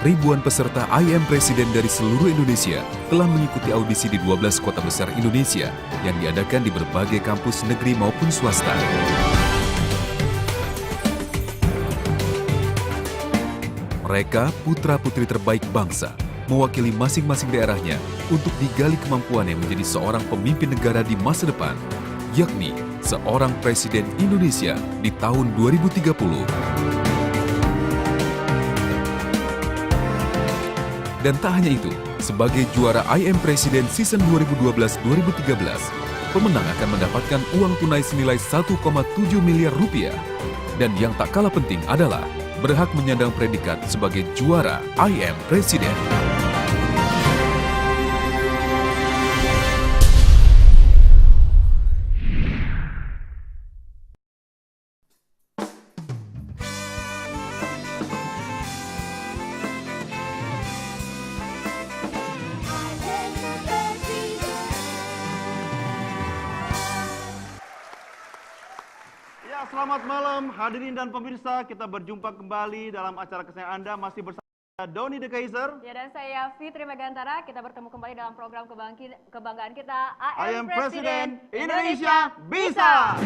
Ribuan peserta I Am Presiden dari seluruh Indonesia telah mengikuti audisi di 12 kota besar Indonesia yang diadakan di berbagai kampus negeri maupun swasta. Mereka putra-putri terbaik bangsa, mewakili masing-masing daerahnya untuk digali kemampuannya menjadi seorang pemimpin negara di masa depan, yakni seorang Presiden Indonesia di tahun 2030. Dan tak hanya itu, sebagai juara I Am Presiden Season 2012-2013, pemenang akan mendapatkan uang tunai senilai 1,7 miliar rupiah. Dan yang tak kalah penting adalah berhak menyandang predikat sebagai juara I Am Presiden. Selamat malam hadirin dan pemirsa, kita berjumpa kembali dalam acara kesayangan Anda masih bersama Doni The Kaiser. Ya, dan saya Fitri Megantara. Kita bertemu kembali dalam program kebanggaan kita I Am Presiden Indonesia Bisa.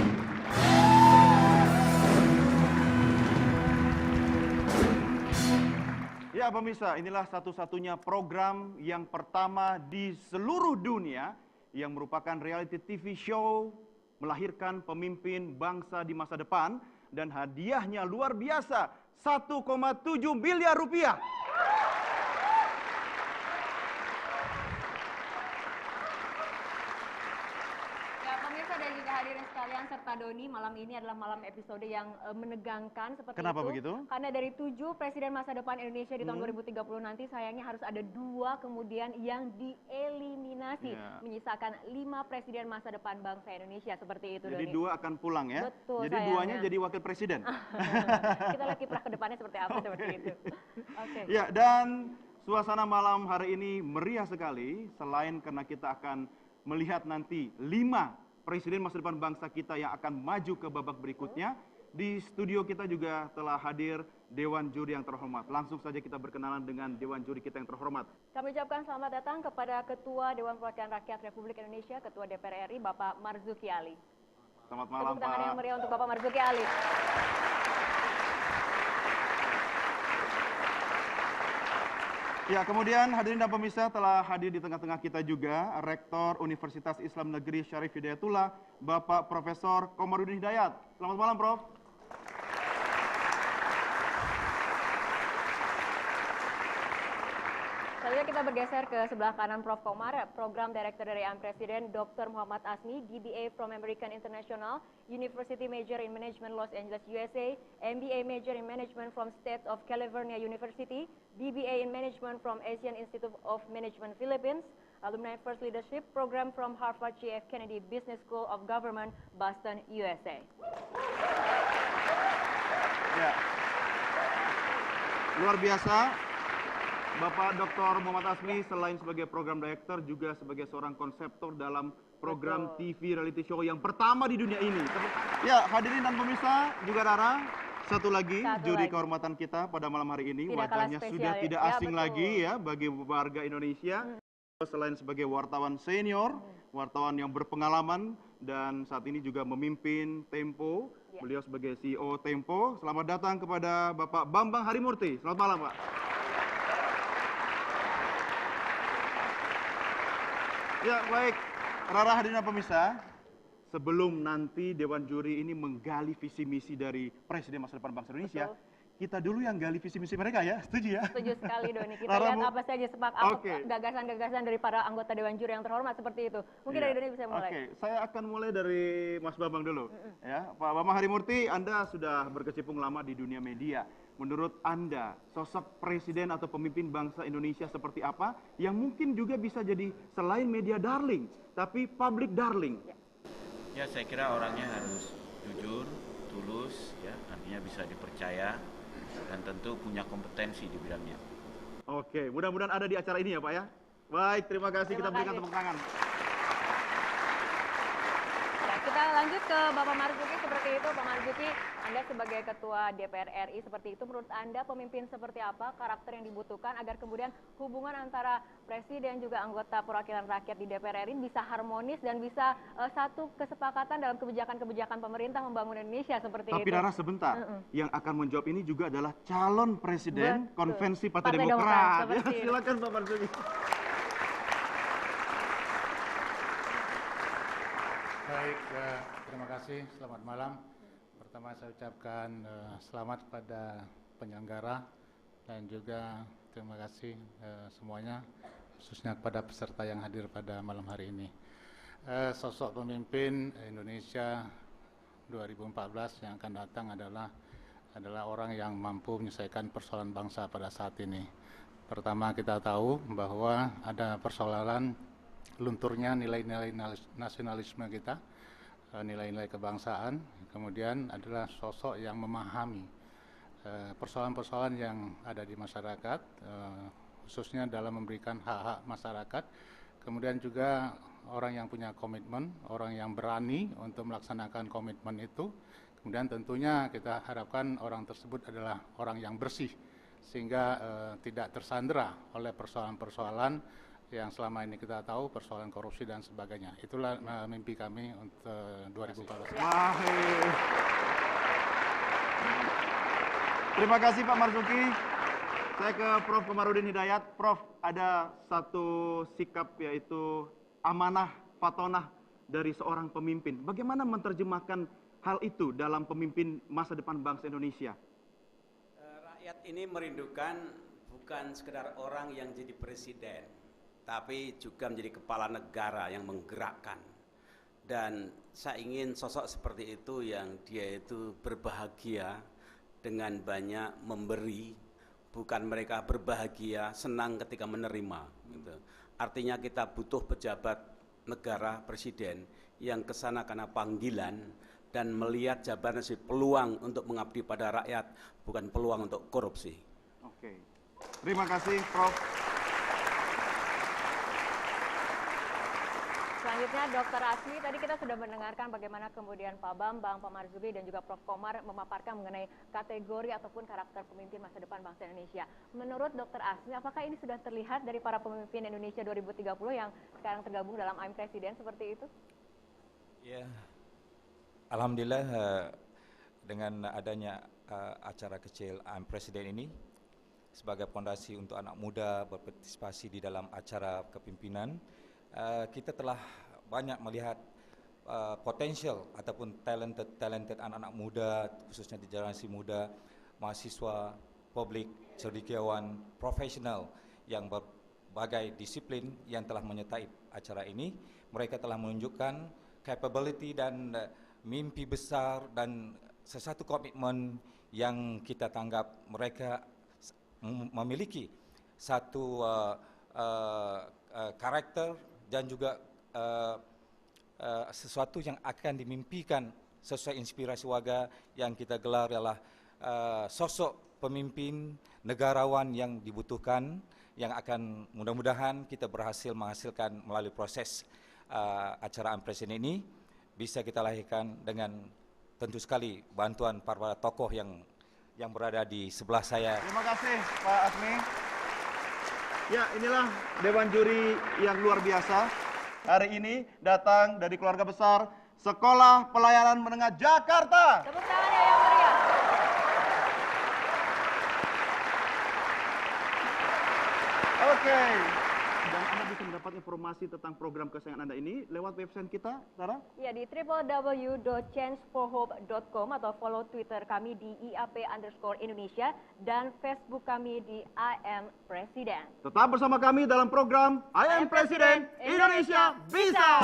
Ya pemirsa, inilah satu-satunya program yang pertama di seluruh dunia yang merupakan reality TV show melahirkan pemimpin bangsa di masa depan, dan hadiahnya luar biasa, 1,7 miliar rupiah. Ya pemirsa dan juga hadirin sekalian serta Doni, malam ini adalah malam episode yang menegangkan seperti Kenapa itu. begitu? Karena dari 7 presiden masa depan Indonesia di tahun 2030 nanti sayangnya harus ada 2 kemudian yang dieliminasi. Menyisakan 5 presiden masa depan bangsa Indonesia, seperti itu. Jadi Doni. 2 akan pulang ya? Betul, jadi sayangnya. 2-nya jadi wakil presiden? Kita lihat kiprah ke depannya seperti apa, seperti itu. Oke. Ya, dan suasana malam hari ini meriah sekali, selain karena kita akan melihat nanti 5 presiden masa depan bangsa kita yang akan maju ke babak berikutnya. Di studio kita juga telah hadir Dewan Juri yang terhormat. Langsung saja kita berkenalan dengan Dewan Juri kita yang terhormat. Kami ucapkan selamat datang kepada Ketua Dewan Perwakilan Rakyat Republik Indonesia, Ketua DPR RI, Bapak Marzuki Ali. Selamat malam, Tepuk tangan Pak. yang meriah untuk Bapak Marzuki Ali. Ya, kemudian hadirin dan pemirsa, telah hadir di tengah-tengah kita juga Rektor Universitas Islam Negeri Syarif Hidayatullah, Bapak Profesor Komarudin Hidayat. Selamat malam, Prof. Selanjutnya kita bergeser ke sebelah kanan Prof. Komar, Program Director dari I Am Presiden, Dr. Muhammad Asmi, DBA from American International, University Major in Management Los Angeles, USA, MBA Major in Management from State of California University, BBA in Management from Asian Institute of Management Philippines, Alumni First Leadership Program from Harvard J.F. Kennedy Business School of Government, Boston, USA. Ya. Luar biasa. Bapak Dr. Muhammad Asmi selain sebagai program director juga sebagai seorang konseptor dalam program TV reality show yang pertama di dunia ini. Ya, hadirin dan pemirsa, juga Rara, satu lagi juri kehormatan kita pada malam hari ini. Wajahnya sudah tidak asing lagi ya bagi warga Indonesia. Selain sebagai wartawan senior, wartawan yang berpengalaman dan saat ini juga memimpin Tempo. Beliau sebagai CEO Tempo. Selamat datang kepada Bapak Bambang Harimurti. Selamat malam, Pak. Ya, baik. Rara, hadirin dan pemirsa, sebelum nanti Dewan Juri ini menggali visi misi dari Presiden masa depan bangsa Indonesia, kita dulu yang gali visi misi mereka ya, setuju ya? Setuju sekali, Doni. Kita lihat apa saja gagasan-gagasan dari para anggota Dewan Juri yang terhormat seperti itu. Mungkin dari Doni bisa mulai. Oke, saya akan mulai dari Mas Bambang dulu. Ya, Pak Bambang Harimurti, Anda sudah berkecimpung lama di dunia media. Menurut Anda, sosok presiden atau pemimpin bangsa Indonesia seperti apa yang mungkin juga bisa jadi selain media darling, tapi public darling? Ya, saya kira orangnya harus jujur, tulus, ya, artinya bisa dipercaya, dan tentu punya kompetensi di bidangnya. Oke, mudah-mudahan ada di acara ini ya Pak ya. Baik, terima kasih. Kita berikan tepuk tangan. Ya, kita lanjut ke Bapak Marzuki seperti itu. Pak Marzuki, Anda sebagai Ketua DPR RI seperti itu, menurut Anda pemimpin seperti apa, karakter yang dibutuhkan agar kemudian hubungan antara Presiden juga anggota perwakilan rakyat di DPR RI bisa harmonis dan bisa satu kesepakatan dalam kebijakan-kebijakan pemerintah membangun Indonesia seperti itu. Tapi Rara sebentar, yang akan menjawab ini juga adalah calon presiden Betul. konvensi Partai Partai Demokrat. Demokrat, Ya, seperti itu. silakan Pak Marzuki. Baik, terima kasih. Selamat malam. Pertama saya ucapkan selamat kepada penyelenggara dan juga terima kasih semuanya, khususnya kepada peserta yang hadir pada malam hari ini. Sosok pemimpin Indonesia 2014 yang akan datang adalah orang yang mampu menyelesaikan persoalan bangsa pada saat ini. Pertama, kita tahu bahwa ada persoalan lunturnya nilai-nilai nasionalisme kita, nilai-nilai kebangsaan. Kemudian adalah sosok yang memahami persoalan-persoalan yang ada di masyarakat, khususnya dalam memberikan hak-hak masyarakat. Kemudian juga orang yang punya komitmen, orang yang berani untuk melaksanakan komitmen itu. Kemudian tentunya kita harapkan orang tersebut adalah orang yang bersih, sehingga tidak tersandera oleh persoalan-persoalan yang selama ini kita tahu, persoalan korupsi dan sebagainya. Itulah mimpi kami untuk 2014. Wah, terima kasih Pak Marzuki. Saya ke Prof. Komarudin Hidayat. Prof, ada satu sikap yaitu amanah fatonah dari seorang pemimpin. Bagaimana menerjemahkan hal itu dalam pemimpin masa depan bangsa Indonesia? Rakyat ini merindukan bukan sekedar orang yang jadi presiden, tapi juga menjadi kepala negara yang menggerakkan. Dan saya ingin sosok seperti itu yang dia itu berbahagia dengan banyak memberi, bukan mereka berbahagia senang ketika menerima. Gitu. Artinya kita butuh pejabat negara, presiden yang kesana karena panggilan dan melihat jabatan sebagai peluang untuk mengabdi pada rakyat, bukan peluang untuk korupsi. Oke, terima kasih Prof. Selanjutnya Dr. Asmi, tadi kita sudah mendengarkan bagaimana kemudian Pak Bambang, Pak Marzuki dan juga Prof. Komar memaparkan mengenai kategori ataupun karakter pemimpin masa depan bangsa Indonesia. Menurut Dr. Asmi, apakah ini sudah terlihat dari para pemimpin Indonesia 2030 yang sekarang tergabung dalam I'm Presiden seperti itu? Ya, alhamdulillah dengan adanya acara kecil I'm Presiden ini sebagai fondasi untuk anak muda berpartisipasi di dalam acara kepimpinan, kita telah banyak melihat potensial ataupun talented anak-anak muda, khususnya di generasi muda, mahasiswa, publik, cendekiawan, profesional yang berbagai disiplin yang telah menyertai acara ini. Mereka telah menunjukkan capability dan mimpi besar dan sesuatu komitmen yang kita tanggap mereka memiliki satu karakter dan juga sesuatu yang akan dimimpikan sesuai inspirasi warga yang kita gelar adalah sosok pemimpin negarawan yang dibutuhkan, yang akan mudah-mudahan kita berhasil menghasilkan melalui proses acara I'm Presiden ini bisa kita lahirkan dengan tentu sekali bantuan para tokoh yang berada di sebelah saya. Terima kasih Pak Asmi. Ya, inilah Dewan Juri yang luar biasa. Hari ini datang dari keluarga besar Sekolah Pelayanan Menengah Jakarta. Tepuk tangan ya yang meriah. Oke. Dan Anda bisa mendapat informasi tentang program kesayangan Anda ini lewat website kita, Sarah? Ya, di www.changeforhope.com atau follow Twitter kami di IAP_Indonesia dan Facebook kami di I Am Presiden. Tetap bersama kami dalam program I Am Presiden, Indonesia Bisa!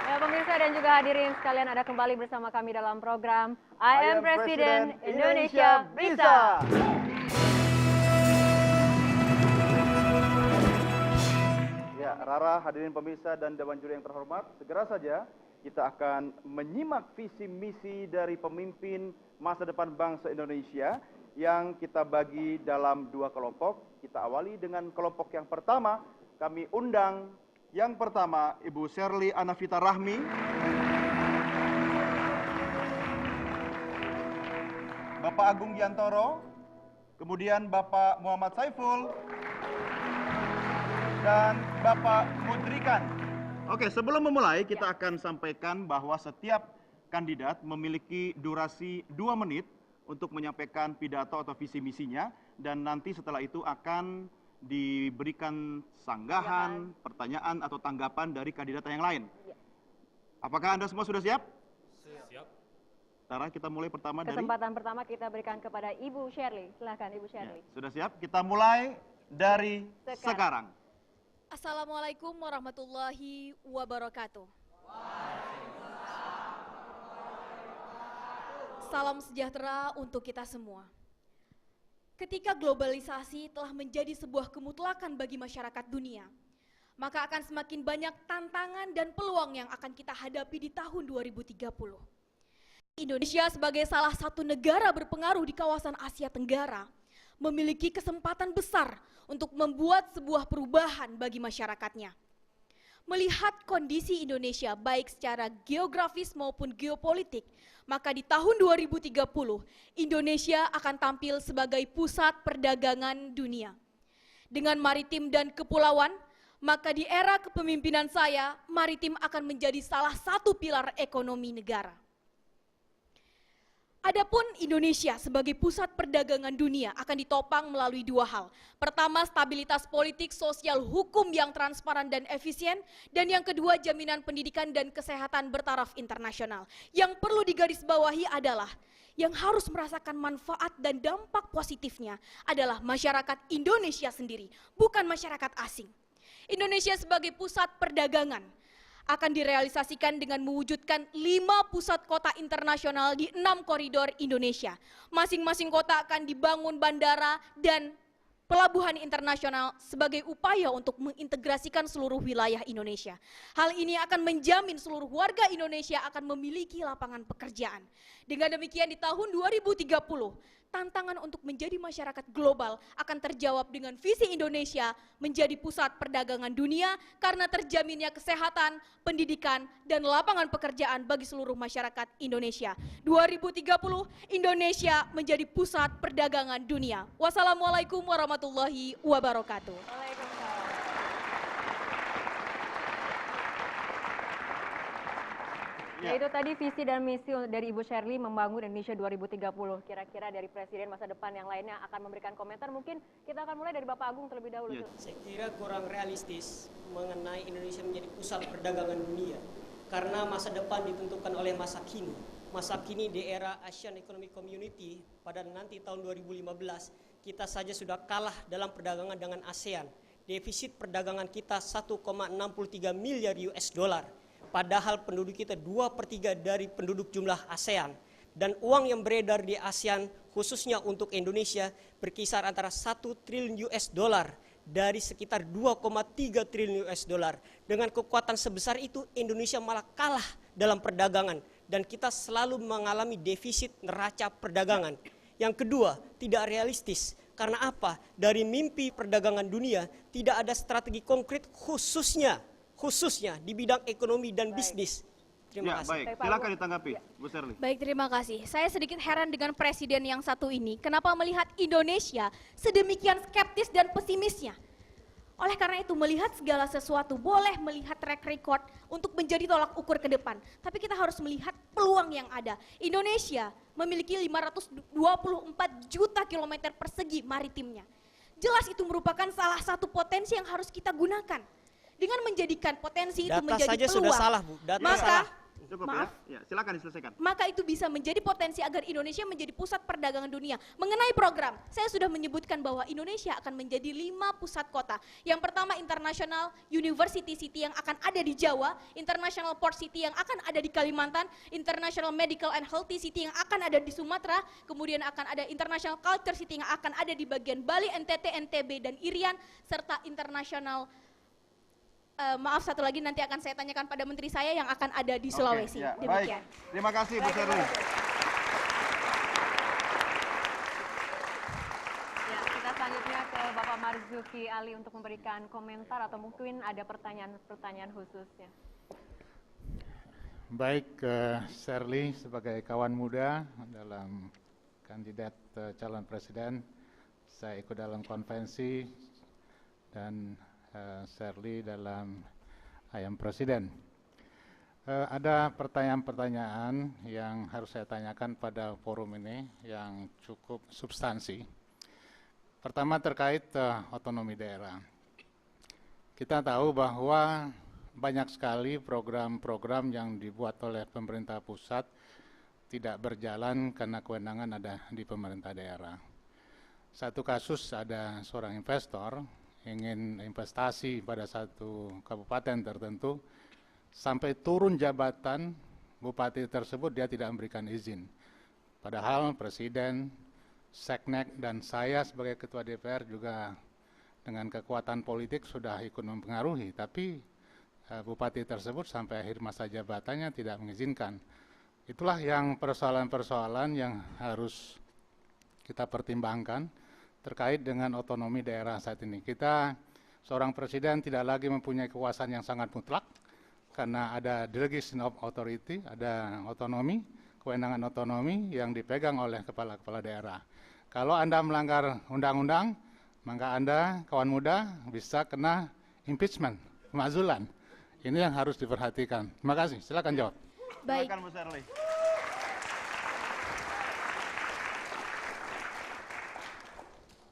Ya, pemirsa dan juga Semoga hadirin sekalian ada kembali bersama kami dalam program I Am Presiden Indonesia Bisa. Ya, Rara, hadirin pemirsa dan Dewan Juri yang terhormat, segera saja kita akan menyimak visi misi dari pemimpin masa depan bangsa Indonesia yang kita bagi dalam 2 kelompok. Kita awali dengan kelompok yang pertama. Kami undang yang pertama Ibu Sherly Anavita Rahmi, Bapak Agung Giantoro, kemudian Bapak Muhammad Saiful, dan Bapak Mudrikan. Oke, sebelum memulai kita akan sampaikan bahwa setiap kandidat memiliki durasi 2 menit untuk menyampaikan pidato atau visi misinya, dan nanti setelah itu akan diberikan sanggahan, pertanyaan atau tanggapan dari kandidat yang lain. Apakah Anda semua sudah siap? Siap. Tara, kita mulai pertama dari... Kesempatan pertama kita berikan kepada Ibu Sherly. Silakan Ibu Sherly. Ya, sudah siap? Kita mulai dari sekarang. Assalamualaikum warahmatullahi wabarakatuh. Salam sejahtera untuk kita semua. Ketika globalisasi telah menjadi sebuah kemutlakan bagi masyarakat dunia, maka akan semakin banyak tantangan dan peluang yang akan kita hadapi di tahun 2030. Indonesia sebagai salah satu negara berpengaruh di kawasan Asia Tenggara memiliki kesempatan besar untuk membuat sebuah perubahan bagi masyarakatnya. Melihat kondisi Indonesia baik secara geografis maupun geopolitik, maka di tahun 2030 Indonesia akan tampil sebagai pusat perdagangan dunia. Dengan maritim dan kepulauan, maka di era kepemimpinan saya, maritim akan menjadi salah satu pilar ekonomi negara. Adapun Indonesia sebagai pusat perdagangan dunia akan ditopang melalui 2 hal. Pertama, stabilitas politik, sosial, hukum yang transparan dan efisien. Dan yang kedua, jaminan pendidikan dan kesehatan bertaraf internasional. Yang perlu digarisbawahi adalah yang harus merasakan manfaat dan dampak positifnya adalah masyarakat Indonesia sendiri, bukan masyarakat asing. Indonesia sebagai pusat perdagangan akan direalisasikan dengan mewujudkan 5 pusat kota internasional di 6 koridor Indonesia. Masing-masing kota akan dibangun bandara dan pelabuhan internasional sebagai upaya untuk mengintegrasikan seluruh wilayah Indonesia. Hal ini akan menjamin seluruh warga Indonesia akan memiliki lapangan pekerjaan. Dengan demikian di tahun 2030, tantangan untuk menjadi masyarakat global akan terjawab dengan visi Indonesia menjadi pusat perdagangan dunia karena terjaminnya kesehatan, pendidikan, dan lapangan pekerjaan bagi seluruh masyarakat Indonesia. 2030 Indonesia menjadi pusat perdagangan dunia. Wassalamualaikum warahmatullahi wabarakatuh. Waalaikumsalam. Ya, itu tadi visi dan misi dari Ibu Sherly membangun Indonesia 2030. Kira-kira dari presiden masa depan yang lainnya akan memberikan komentar. Mungkin kita akan mulai dari Bapak Agung terlebih dahulu. Saya kira kurang realistis mengenai Indonesia menjadi pusat perdagangan dunia. Karena masa depan ditentukan oleh masa kini. Masa kini di era Asian Economic Community pada nanti tahun 2015, kita saja sudah kalah dalam perdagangan dengan ASEAN. Defisit perdagangan kita 1,63 miliar US dollar. Padahal penduduk kita 2/3 dari penduduk jumlah ASEAN. Dan uang yang beredar di ASEAN khususnya untuk Indonesia berkisar antara 1 triliun US dollar dari sekitar 2,3 triliun US dollar. Dengan kekuatan sebesar itu Indonesia malah kalah dalam perdagangan dan kita selalu mengalami defisit neraca perdagangan. Yang kedua, tidak realistis. Karena apa? Dari mimpi perdagangan dunia tidak ada strategi konkret khususnya di bidang ekonomi dan bisnis. Terima kasih. Baik, silakan ditanggapi, Bu Sherly. Baik, terima kasih. Saya sedikit heran dengan presiden yang satu ini. Kenapa melihat Indonesia sedemikian skeptis dan pesimisnya? Oleh karena itu, melihat segala sesuatu boleh melihat track record untuk menjadi tolak ukur ke depan. Tapi kita harus melihat peluang yang ada. Indonesia memiliki 524 juta kilometer persegi maritimnya. Jelas itu merupakan salah satu potensi yang harus kita gunakan. Dengan menjadikan potensi itu menjadi peluang, saja sudah salah, Bu. Data maka salah. Cukup Maaf. ya? Ya, silakan diselesaikan. Maka itu bisa menjadi potensi agar Indonesia menjadi pusat perdagangan dunia. Mengenai program, saya sudah menyebutkan bahwa Indonesia akan menjadi 5 pusat kota. Yang pertama International University City yang akan ada di Jawa, International Port City yang akan ada di Kalimantan, International Medical and Healthy City yang akan ada di Sumatera, kemudian akan ada International Culture City yang akan ada di bagian Bali, NTT, NTB, dan Irian, serta International maaf, satu lagi nanti akan saya tanyakan pada menteri saya yang akan ada di Sulawesi. Ya, Demikian. baik. Terima kasih Bu Sherly. Ya, kita selanjutnya ke Bapak Marzuki Ali untuk memberikan komentar atau mungkin ada pertanyaan khususnya. Baik, Sherly sebagai kawan muda dalam kandidat calon presiden, saya ikut dalam konvensi dan Sherly dalam I Am Presiden. Ada pertanyaan-pertanyaan yang harus saya tanyakan pada forum ini yang cukup substansi. Pertama terkait otonomi daerah. Kita tahu bahwa banyak sekali program-program yang dibuat oleh pemerintah pusat tidak berjalan karena kewenangan ada di pemerintah daerah. Satu kasus ada seorang investor ingin investasi pada satu kabupaten tertentu, sampai turun jabatan bupati tersebut dia tidak memberikan izin. Padahal Presiden, Seknek, dan saya sebagai Ketua DPR juga dengan kekuatan politik sudah ikut mempengaruhi, tapi bupati tersebut sampai akhir masa jabatannya tidak mengizinkan. Itulah yang persoalan-persoalan yang harus kita pertimbangkan terkait dengan otonomi daerah saat ini. Kita, seorang presiden tidak lagi mempunyai kekuasaan yang sangat mutlak, karena ada delegation of authority, ada otonomi, kewenangan otonomi yang dipegang oleh kepala-kepala daerah. Kalau Anda melanggar undang-undang, maka Anda, kawan muda, bisa kena impeachment, pemakzulan. Ini yang harus diperhatikan. Terima kasih, silakan jawab. Baik. Silakan Bu Sherly.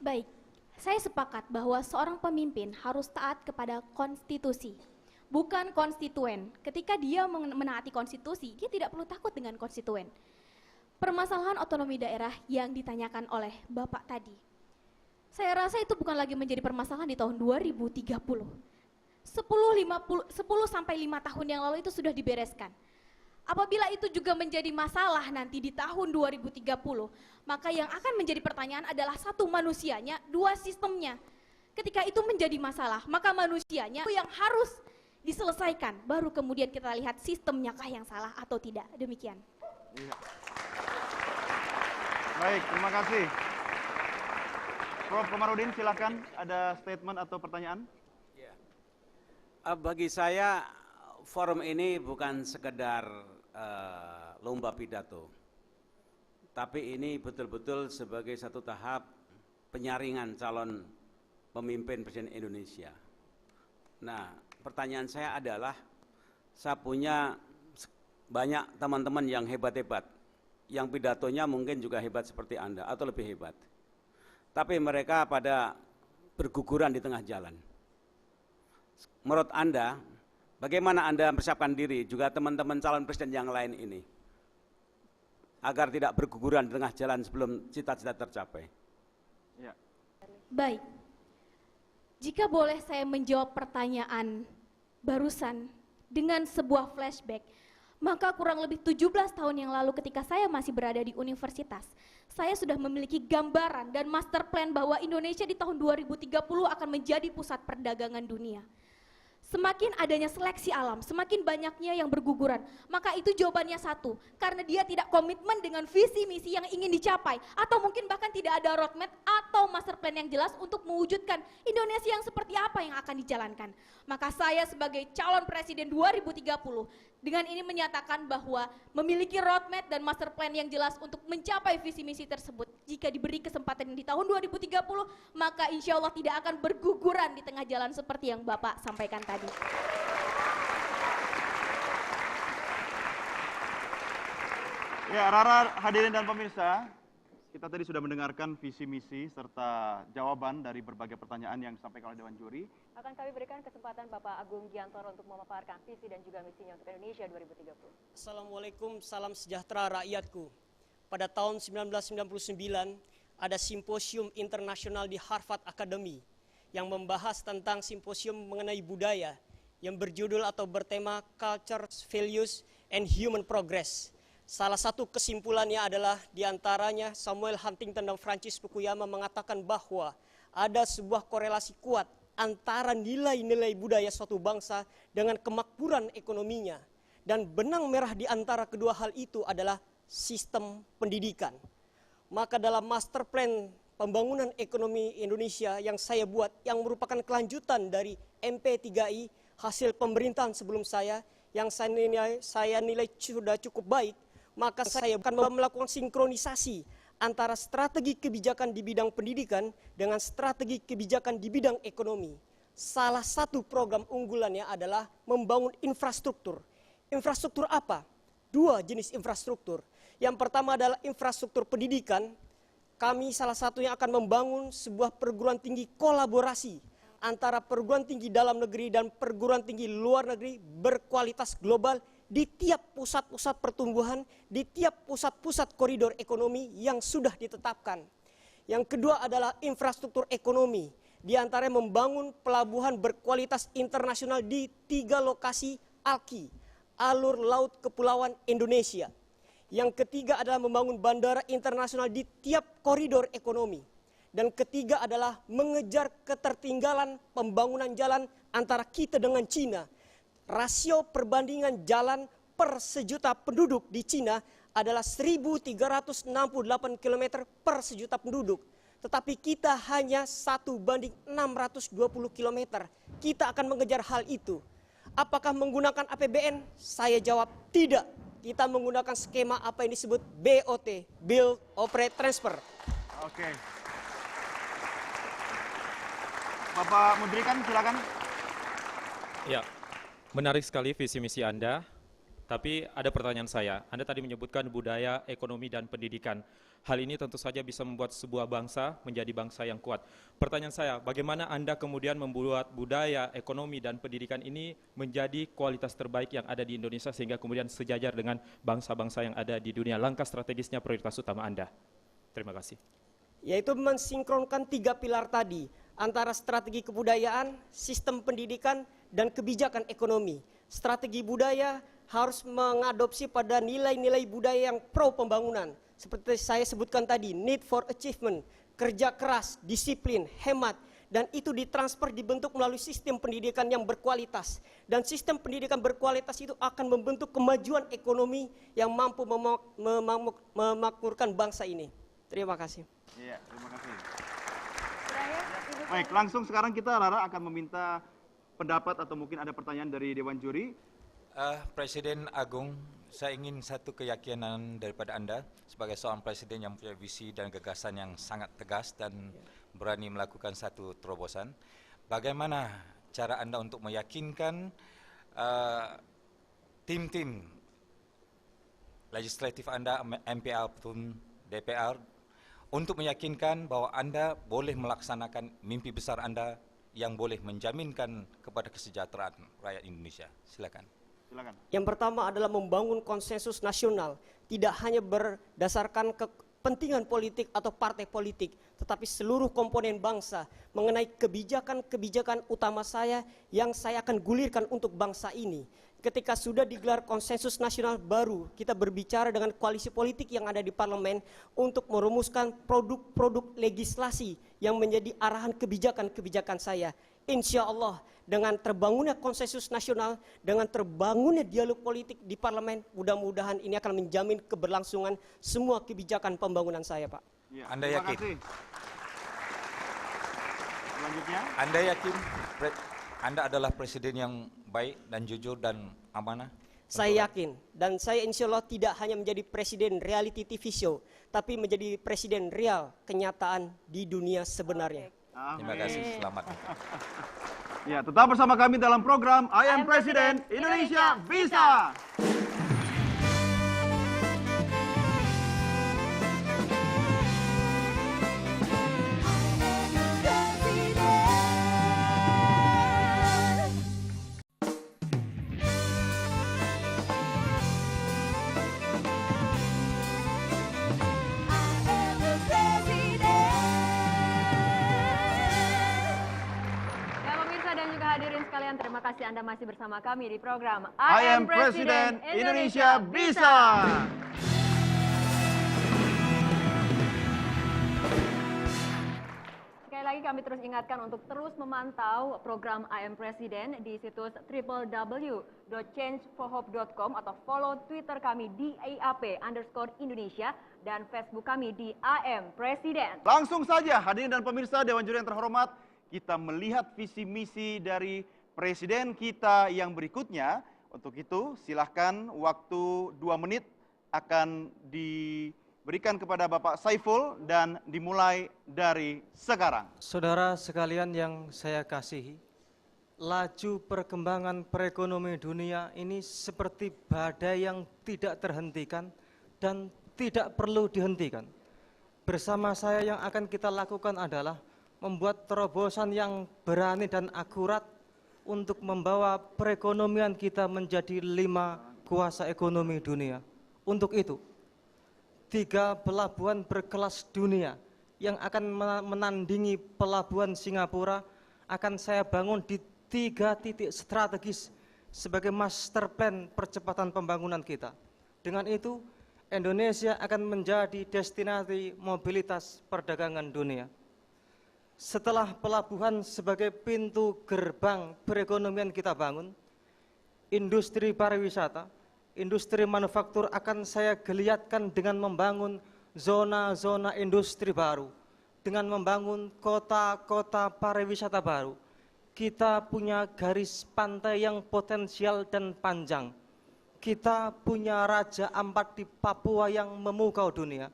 Baik, saya sepakat bahwa seorang pemimpin harus taat kepada konstitusi, bukan konstituen. Ketika dia menaati konstitusi, dia tidak perlu takut dengan konstituen. Permasalahan otonomi daerah yang ditanyakan oleh Bapak tadi, saya rasa itu bukan lagi menjadi permasalahan di tahun 2030. 10 sampai 5 tahun yang lalu itu sudah dibereskan. Apabila itu juga menjadi masalah nanti di tahun 2030, maka yang akan menjadi pertanyaan adalah satu, manusianya, dua, sistemnya. Ketika itu menjadi masalah, maka manusianya yang harus diselesaikan, baru kemudian kita lihat sistemnya kah yang salah atau tidak. Demikian. Iya. Baik, terima kasih. Prof. Komarudin, silakan ada statement atau pertanyaan. Ya. Bagi saya forum ini bukan sekedar lomba pidato, tapi ini betul-betul sebagai satu tahap penyaringan calon pemimpin Presiden Indonesia. Nah, pertanyaan saya adalah, saya punya banyak teman-teman yang hebat-hebat, yang pidatonya mungkin juga hebat seperti Anda atau lebih hebat, tapi mereka pada berguguran di tengah jalan. Menurut Anda, bagaimana Anda mempersiapkan diri, juga teman-teman calon presiden yang lain ini, agar tidak berguguran di tengah jalan sebelum cita-cita tercapai? Ya. Baik, jika boleh saya menjawab pertanyaan barusan dengan sebuah flashback, maka kurang lebih 17 tahun yang lalu ketika saya masih berada di universitas, saya sudah memiliki gambaran dan master plan bahwa Indonesia di tahun 2030 akan menjadi pusat perdagangan dunia. Semakin adanya seleksi alam, semakin banyaknya yang berguguran, maka itu jawabannya satu, karena dia tidak komitmen dengan visi misi yang ingin dicapai, atau mungkin bahkan tidak ada roadmap atau master plan yang jelas untuk mewujudkan Indonesia yang seperti apa yang akan dijalankan. Maka saya sebagai calon presiden 2030 dengan ini menyatakan bahwa memiliki roadmap dan master plan yang jelas untuk mencapai visi misi tersebut. Jika diberi kesempatan di tahun 2030, maka insya Allah tidak akan berguguran di tengah jalan seperti yang Bapak sampaikan tadi. Ya, Rara, hadirin dan pemirsa, Kita tadi sudah mendengarkan visi misi serta jawaban dari berbagai pertanyaan yang disampaikan oleh Dewan Juri. Akan kami berikan kesempatan Bapak Agung Giantoro untuk memaparkan visi dan juga misinya untuk Indonesia 2030. Assalamualaikum, salam sejahtera rakyatku. Pada tahun 1999 ada simposium internasional di Harvard Academy yang membahas tentang simposium mengenai budaya yang berjudul atau bertema Culture, Values, and Human Progress. Salah satu kesimpulannya adalah diantaranya Samuel Huntington dan Francis Fukuyama mengatakan bahwa ada sebuah korelasi kuat antara nilai-nilai budaya suatu bangsa dengan kemakmuran ekonominya. Dan benang merah di antara kedua hal itu adalah sistem pendidikan. Maka dalam master plan pembangunan ekonomi Indonesia yang saya buat, yang merupakan kelanjutan dari MP3I, hasil pemerintahan sebelum saya, yang saya nilai sudah cukup baik, maka saya akan melakukan sinkronisasi antara strategi kebijakan di bidang pendidikan dengan strategi kebijakan di bidang ekonomi. Salah satu program unggulannya adalah membangun infrastruktur. Infrastruktur apa? Dua jenis infrastruktur. Yang pertama adalah infrastruktur pendidikan. Kami salah satunya akan membangun sebuah perguruan tinggi kolaborasi antara perguruan tinggi dalam negeri dan perguruan tinggi luar negeri berkualitas global di tiap pusat-pusat pertumbuhan, di tiap pusat-pusat koridor ekonomi yang sudah ditetapkan. Yang kedua adalah infrastruktur ekonomi, di antaranya membangun pelabuhan berkualitas internasional di 3 lokasi ALKI, alur laut kepulauan Indonesia. Yang ketiga adalah membangun bandara internasional di tiap koridor ekonomi. Dan ketiga adalah mengejar ketertinggalan pembangunan jalan antara kita dengan Cina. Rasio perbandingan jalan per sejuta penduduk di Cina adalah 1.368 km per sejuta penduduk. Tetapi kita hanya 1:620 km. Kita akan mengejar hal itu. Apakah menggunakan APBN? Saya jawab tidak. Kita menggunakan skema apa yang disebut BOT, Build, Operate, Transfer. Oke. Bapak Mudrikan, silakan. Ya. Menarik sekali visi misi Anda, tapi ada pertanyaan saya. Anda tadi menyebutkan budaya, ekonomi, dan pendidikan. Hal ini tentu saja bisa membuat sebuah bangsa menjadi bangsa yang kuat. Pertanyaan saya, bagaimana Anda kemudian membuat budaya, ekonomi, dan pendidikan ini menjadi kualitas terbaik yang ada di Indonesia sehingga kemudian sejajar dengan bangsa-bangsa yang ada di dunia? Langkah strategisnya, prioritas utama Anda. Terima kasih. Yaitu mensinkronkan 3 pilar tadi, antara strategi kebudayaan, sistem pendidikan, dan kebijakan ekonomi. Strategi budaya harus mengadopsi pada nilai-nilai budaya yang pro pembangunan. Seperti saya sebutkan tadi, need for achievement, kerja keras, disiplin, hemat, dan itu ditransfer dibentuk melalui sistem pendidikan yang berkualitas. Dan sistem pendidikan berkualitas itu akan membentuk kemajuan ekonomi yang mampu memakmurkan bangsa ini. Terima kasih. Iya, terima kasih. Baik, langsung sekarang kita Rara akan meminta pendapat atau mungkin ada pertanyaan dari Dewan Juri. Presiden Agung, saya ingin satu keyakinan daripada Anda sebagai seorang presiden yang punya visi dan gagasan yang sangat tegas dan berani melakukan satu terobosan. Bagaimana cara Anda untuk meyakinkan tim-tim legislatif Anda, MPR pun DPR, untuk meyakinkan bahwa Anda boleh melaksanakan mimpi besar Anda yang boleh menjaminkan kepada kesejahteraan rakyat Indonesia. Silakan. Silakan. Yang pertama adalah membangun konsensus nasional, tidak hanya berdasarkan kepentingan politik atau partai politik, tetapi seluruh komponen bangsa mengenai kebijakan-kebijakan utama saya yang saya akan gulirkan untuk bangsa ini. Ketika sudah digelar konsensus nasional, baru kita berbicara dengan koalisi politik yang ada di parlemen untuk merumuskan produk-produk legislasi yang menjadi arahan kebijakan-kebijakan saya. Insya Allah dengan terbangunnya konsensus nasional, dengan terbangunnya dialog politik di parlemen, mudah-mudahan ini akan menjamin keberlangsungan semua kebijakan pembangunan saya, Pak. Ya, Anda terima yakin? kasih. Selanjutnya. Anda yakin Anda adalah presiden yang baik dan jujur dan amanah? Saya yakin, dan saya insya Allah tidak hanya menjadi presiden reality TV show, tapi menjadi presiden real kenyataan di dunia sebenarnya. Terima kasih, selamat. Ya, tetap bersama kami dalam program I Am President, Indonesia Bisa. kasih Anda masih bersama kami di program I Am Presiden, Indonesia Bisa. Sekali lagi kami terus ingatkan untuk terus memantau program I Am Presiden di situs www.changeforhope.com atau follow Twitter kami di IAP_Indonesia dan Facebook kami di I Am Presiden. Langsung saja hadirin dan pemirsa Dewan Juri yang terhormat, kita melihat visi misi dari Presiden kita yang berikutnya. Untuk itu silahkan waktu 2 menit akan diberikan kepada Bapak Saiful dan dimulai dari sekarang. Saudara sekalian yang saya kasihi, laju perkembangan perekonomian dunia ini seperti badai yang tidak terhentikan dan tidak perlu dihentikan. Bersama saya yang akan kita lakukan adalah membuat terobosan yang berani dan akurat untuk membawa perekonomian kita menjadi 5 kuasa ekonomi dunia. Untuk itu, 3 pelabuhan berkelas dunia yang akan menandingi pelabuhan Singapura akan saya bangun di 3 titik strategis sebagai master plan percepatan pembangunan kita. Dengan itu, Indonesia akan menjadi destinasi mobilitas perdagangan dunia. Setelah pelabuhan sebagai pintu gerbang perekonomian kita bangun, industri pariwisata, industri manufaktur akan saya geliatkan dengan membangun zona-zona industri baru, dengan membangun kota-kota pariwisata baru. Kita punya garis pantai yang potensial dan panjang. Kita punya Raja Ampat di Papua yang memukau dunia.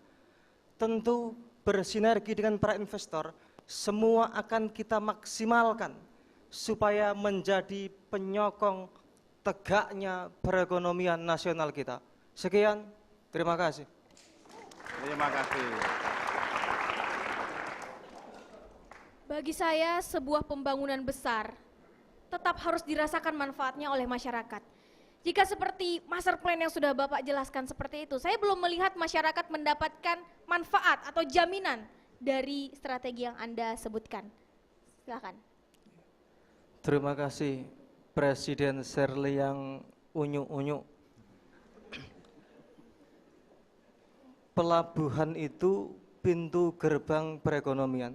Tentu bersinergi dengan para investor, semua akan kita maksimalkan supaya menjadi penyokong tegaknya perekonomian nasional kita. Sekian, terima kasih. Terima kasih. Bagi saya, sebuah pembangunan besar tetap harus dirasakan manfaatnya oleh masyarakat. Jika seperti master plan yang sudah Bapak jelaskan seperti itu, saya belum melihat masyarakat mendapatkan manfaat atau jaminan dari strategi yang Anda sebutkan. Silakan. Terima kasih Presiden Shirley yang unyu-unyu. Pelabuhan itu pintu gerbang perekonomian,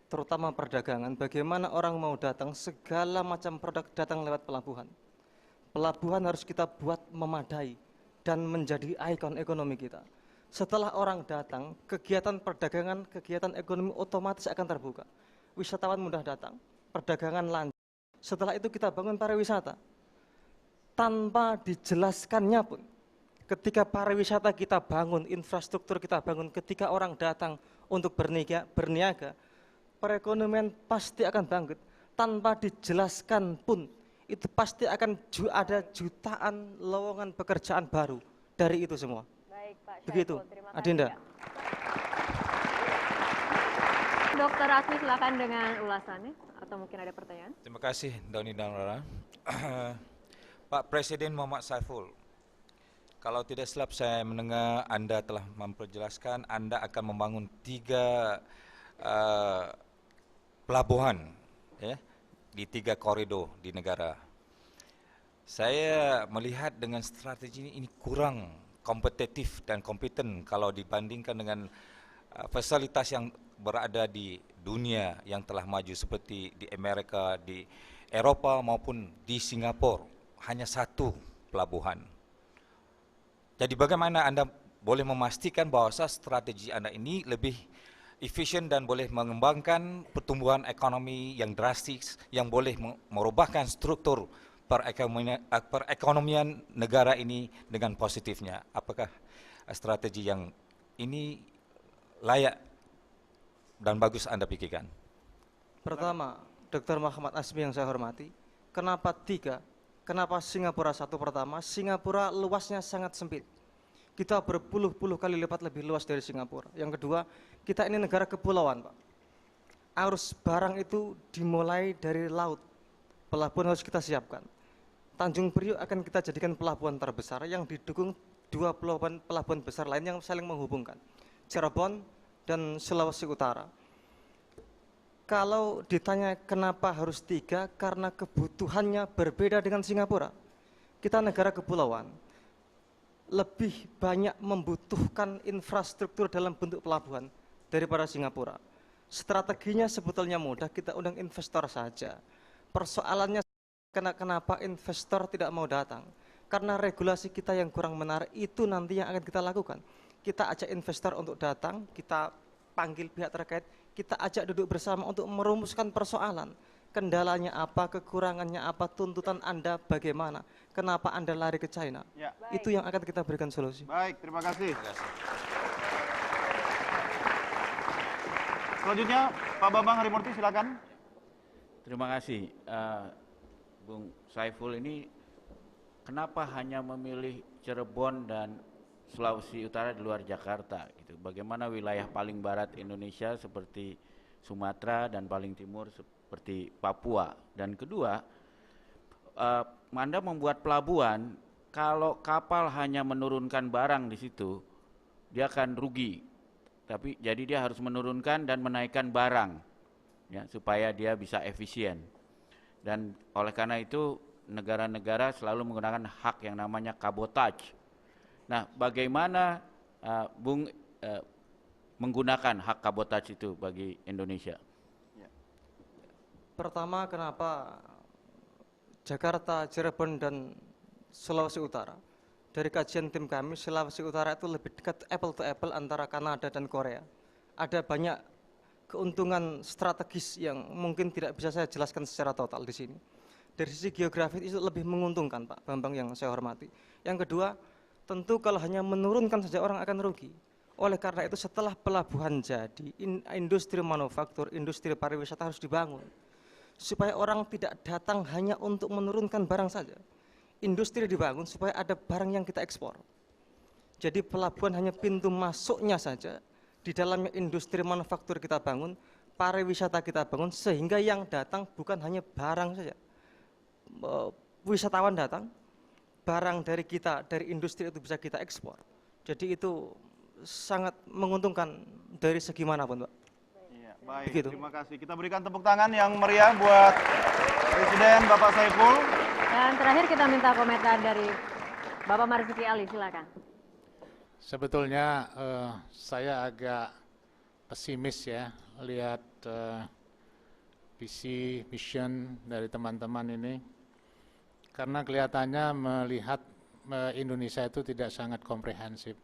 terutama perdagangan. Bagaimana orang mau datang, segala macam produk datang lewat pelabuhan. Pelabuhan harus kita buat memadai dan menjadi ikon ekonomi kita. Setelah orang datang, kegiatan perdagangan, kegiatan ekonomi otomatis akan terbuka. Wisatawan mudah datang, perdagangan lancar. Setelah itu kita bangun pariwisata. Tanpa dijelaskannya pun, ketika pariwisata kita bangun, infrastruktur kita bangun, ketika orang datang untuk berniaga, perekonomian pasti akan bangkit. Tanpa dijelaskan pun, itu pasti akan ada jutaan lowongan pekerjaan baru dari itu semua. Baik, Pak Syaiful, Begitu, terima kasih. Adinda. Ya. Dr. Asmi silakan dengan ulasannya atau mungkin ada pertanyaan. Terima kasih Doni dan Rara. Pak Presiden Muhammad Saiful, kalau tidak silap saya mendengar Anda telah memperjelaskan Anda akan membangun 3 pelabuhan ya, di 3 koridor di negara. Saya melihat dengan strategi ini kurang kompetitif dan kompeten kalau dibandingkan dengan fasilitas yang berada di dunia yang telah maju seperti di Amerika, di Eropa maupun di Singapura. Hanya 1 pelabuhan. Jadi bagaimana Anda boleh memastikan bahwa strategi Anda ini lebih efisien dan boleh mengembangkan pertumbuhan ekonomi yang drastis yang boleh merubahkan struktur perekonomian negara ini dengan positifnya. Apakah strategi yang ini layak dan bagus Anda pikirkan? Pertama, Dr. Muhammad Asmi yang saya hormati, kenapa 3? Kenapa Singapura 1 pertama? Singapura luasnya sangat sempit. Kita berpuluh-puluh kali lipat lebih luas dari Singapura. Yang kedua, kita ini negara kepulauan, Pak. Arus barang itu dimulai dari laut. Pelabuhan harus kita siapkan. Tanjung Priok akan kita jadikan pelabuhan terbesar yang didukung 2 pelabuhan besar lain yang saling menghubungkan. Cirebon dan Sulawesi Utara. Kalau ditanya kenapa harus 3, karena kebutuhannya berbeda dengan Singapura. Kita negara kepulauan, lebih banyak membutuhkan infrastruktur dalam bentuk pelabuhan daripada Singapura. Strateginya sebetulnya mudah, kita undang investor saja. Persoalannya kenapa investor tidak mau datang? Karena regulasi kita yang kurang menarik, itu nanti yang akan kita lakukan. Kita ajak investor untuk datang, kita panggil pihak terkait, kita ajak duduk bersama untuk merumuskan persoalan. Kendalanya apa, kekurangannya apa, tuntutan Anda bagaimana, kenapa Anda lari ke China. Ya. Itu yang akan kita berikan solusi. Baik, terima kasih. Selanjutnya Pak Bambang Harimurti, silakan. Terima kasih. Bung Saiful ini kenapa hanya memilih Cirebon dan Sulawesi Utara di luar Jakarta? Gitu. Bagaimana wilayah paling barat Indonesia seperti Sumatera dan paling timur seperti Papua? Dan kedua, Anda membuat pelabuhan, kalau kapal hanya menurunkan barang di situ, dia akan rugi. Tapi jadi dia harus menurunkan dan menaikkan barang, ya, supaya dia bisa efisien. Dan oleh karena itu negara-negara selalu menggunakan hak yang namanya kabotage. Nah, bagaimana Bung menggunakan hak kabotage itu bagi Indonesia? Pertama, kenapa Jakarta, Cirebon, dan Sulawesi Utara? Dari kajian tim kami, Sulawesi Utara itu lebih dekat apple to apple antara Kanada dan Korea. Ada banyak keuntungan strategis yang mungkin tidak bisa saya jelaskan secara total di sini. Dari sisi geografis itu lebih menguntungkan, Pak Bambang, yang saya hormati. Yang kedua, tentu kalau hanya menurunkan saja orang akan rugi. Oleh karena itu setelah pelabuhan jadi, industri manufaktur, industri pariwisata harus dibangun. Supaya orang tidak datang hanya untuk menurunkan barang saja. Industri dibangun supaya ada barang yang kita ekspor. Jadi pelabuhan hanya pintu masuknya saja, di dalamnya industri manufaktur kita bangun, pariwisata kita bangun, sehingga yang datang bukan hanya barang saja. Wisatawan datang, barang dari kita, dari industri itu bisa kita ekspor. Jadi itu sangat menguntungkan dari segi manapun, Pak. Iya, baik, Begitu. terima kasih. Kita berikan tepuk tangan yang meriah buat Presiden Bapak Saiful. Dan terakhir kita minta komentar dari Bapak Marzuki Ali, silakan. Sebetulnya saya agak pesimis ya lihat visi mission dari teman-teman ini, karena kelihatannya melihat Indonesia itu tidak sangat komprehensif,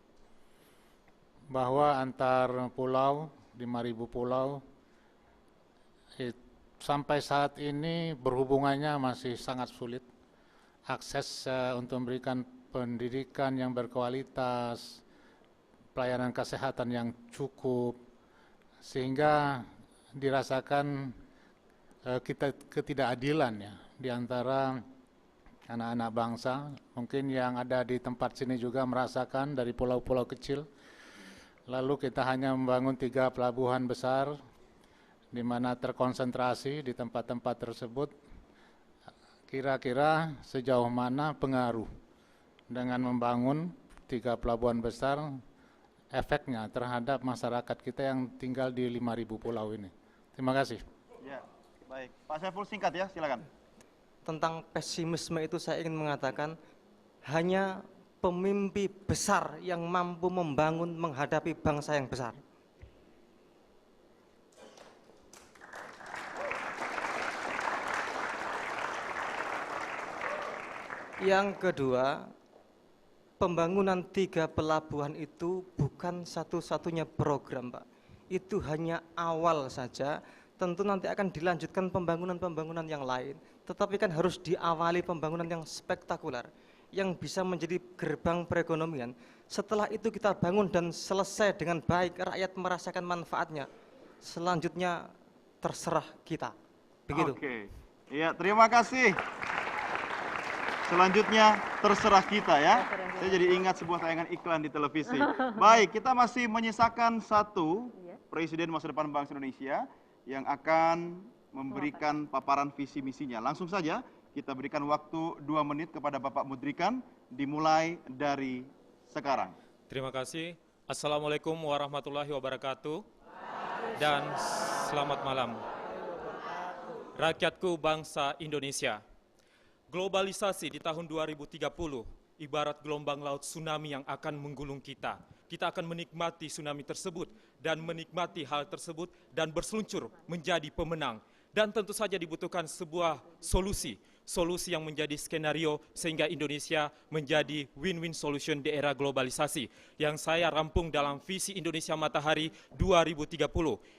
bahwa antar pulau 5.000 pulau sampai saat ini berhubungannya masih sangat sulit. Akses untuk memberikan pendidikan yang berkualitas, pelayanan kesehatan yang cukup, sehingga dirasakan ketidakadilan ya di antara anak-anak bangsa. Mungkin yang ada di tempat sini juga merasakan dari pulau-pulau kecil. Lalu kita hanya membangun 3 pelabuhan besar di mana terkonsentrasi di tempat-tempat tersebut. Kira-kira sejauh mana pengaruh dengan membangun 3 pelabuhan besar efeknya terhadap masyarakat kita yang tinggal di 5.000 pulau ini. Terima kasih. Ya, baik. Pak Saiful singkat ya, silakan. Tentang pesimisme itu saya ingin mengatakan hanya pemimpi besar yang mampu membangun menghadapi bangsa yang besar. Yang kedua, pembangunan 3 pelabuhan itu bukan satu-satunya program, Pak. Itu hanya awal saja. Tentu nanti akan dilanjutkan pembangunan-pembangunan yang lain. Tetapi kan harus diawali pembangunan yang spektakuler, yang bisa menjadi gerbang perekonomian. Setelah itu kita bangun dan selesai dengan baik, rakyat merasakan manfaatnya. Selanjutnya terserah kita. Begitu. Oke. Iya, terima kasih. Selanjutnya terserah kita ya. Saya jadi ingat sebuah tayangan iklan di televisi. Baik, kita masih menyisakan satu presiden masa depan bangsa Indonesia yang akan memberikan paparan visi misinya. Langsung saja kita berikan waktu 2 menit kepada Bapak Mudrikan, dimulai dari sekarang. Terima kasih. Assalamualaikum warahmatullahi wabarakatuh. Dan selamat malam. rakyatku bangsa Indonesia. Globalisasi di tahun 2030 ibarat gelombang laut tsunami yang akan menggulung kita. Kita akan menikmati tsunami tersebut dan menikmati hal tersebut dan berseluncur menjadi pemenang. Dan tentu saja dibutuhkan sebuah solusi yang menjadi skenario sehingga Indonesia menjadi win-win solution di era globalisasi yang saya rampung dalam visi Indonesia Matahari 2030.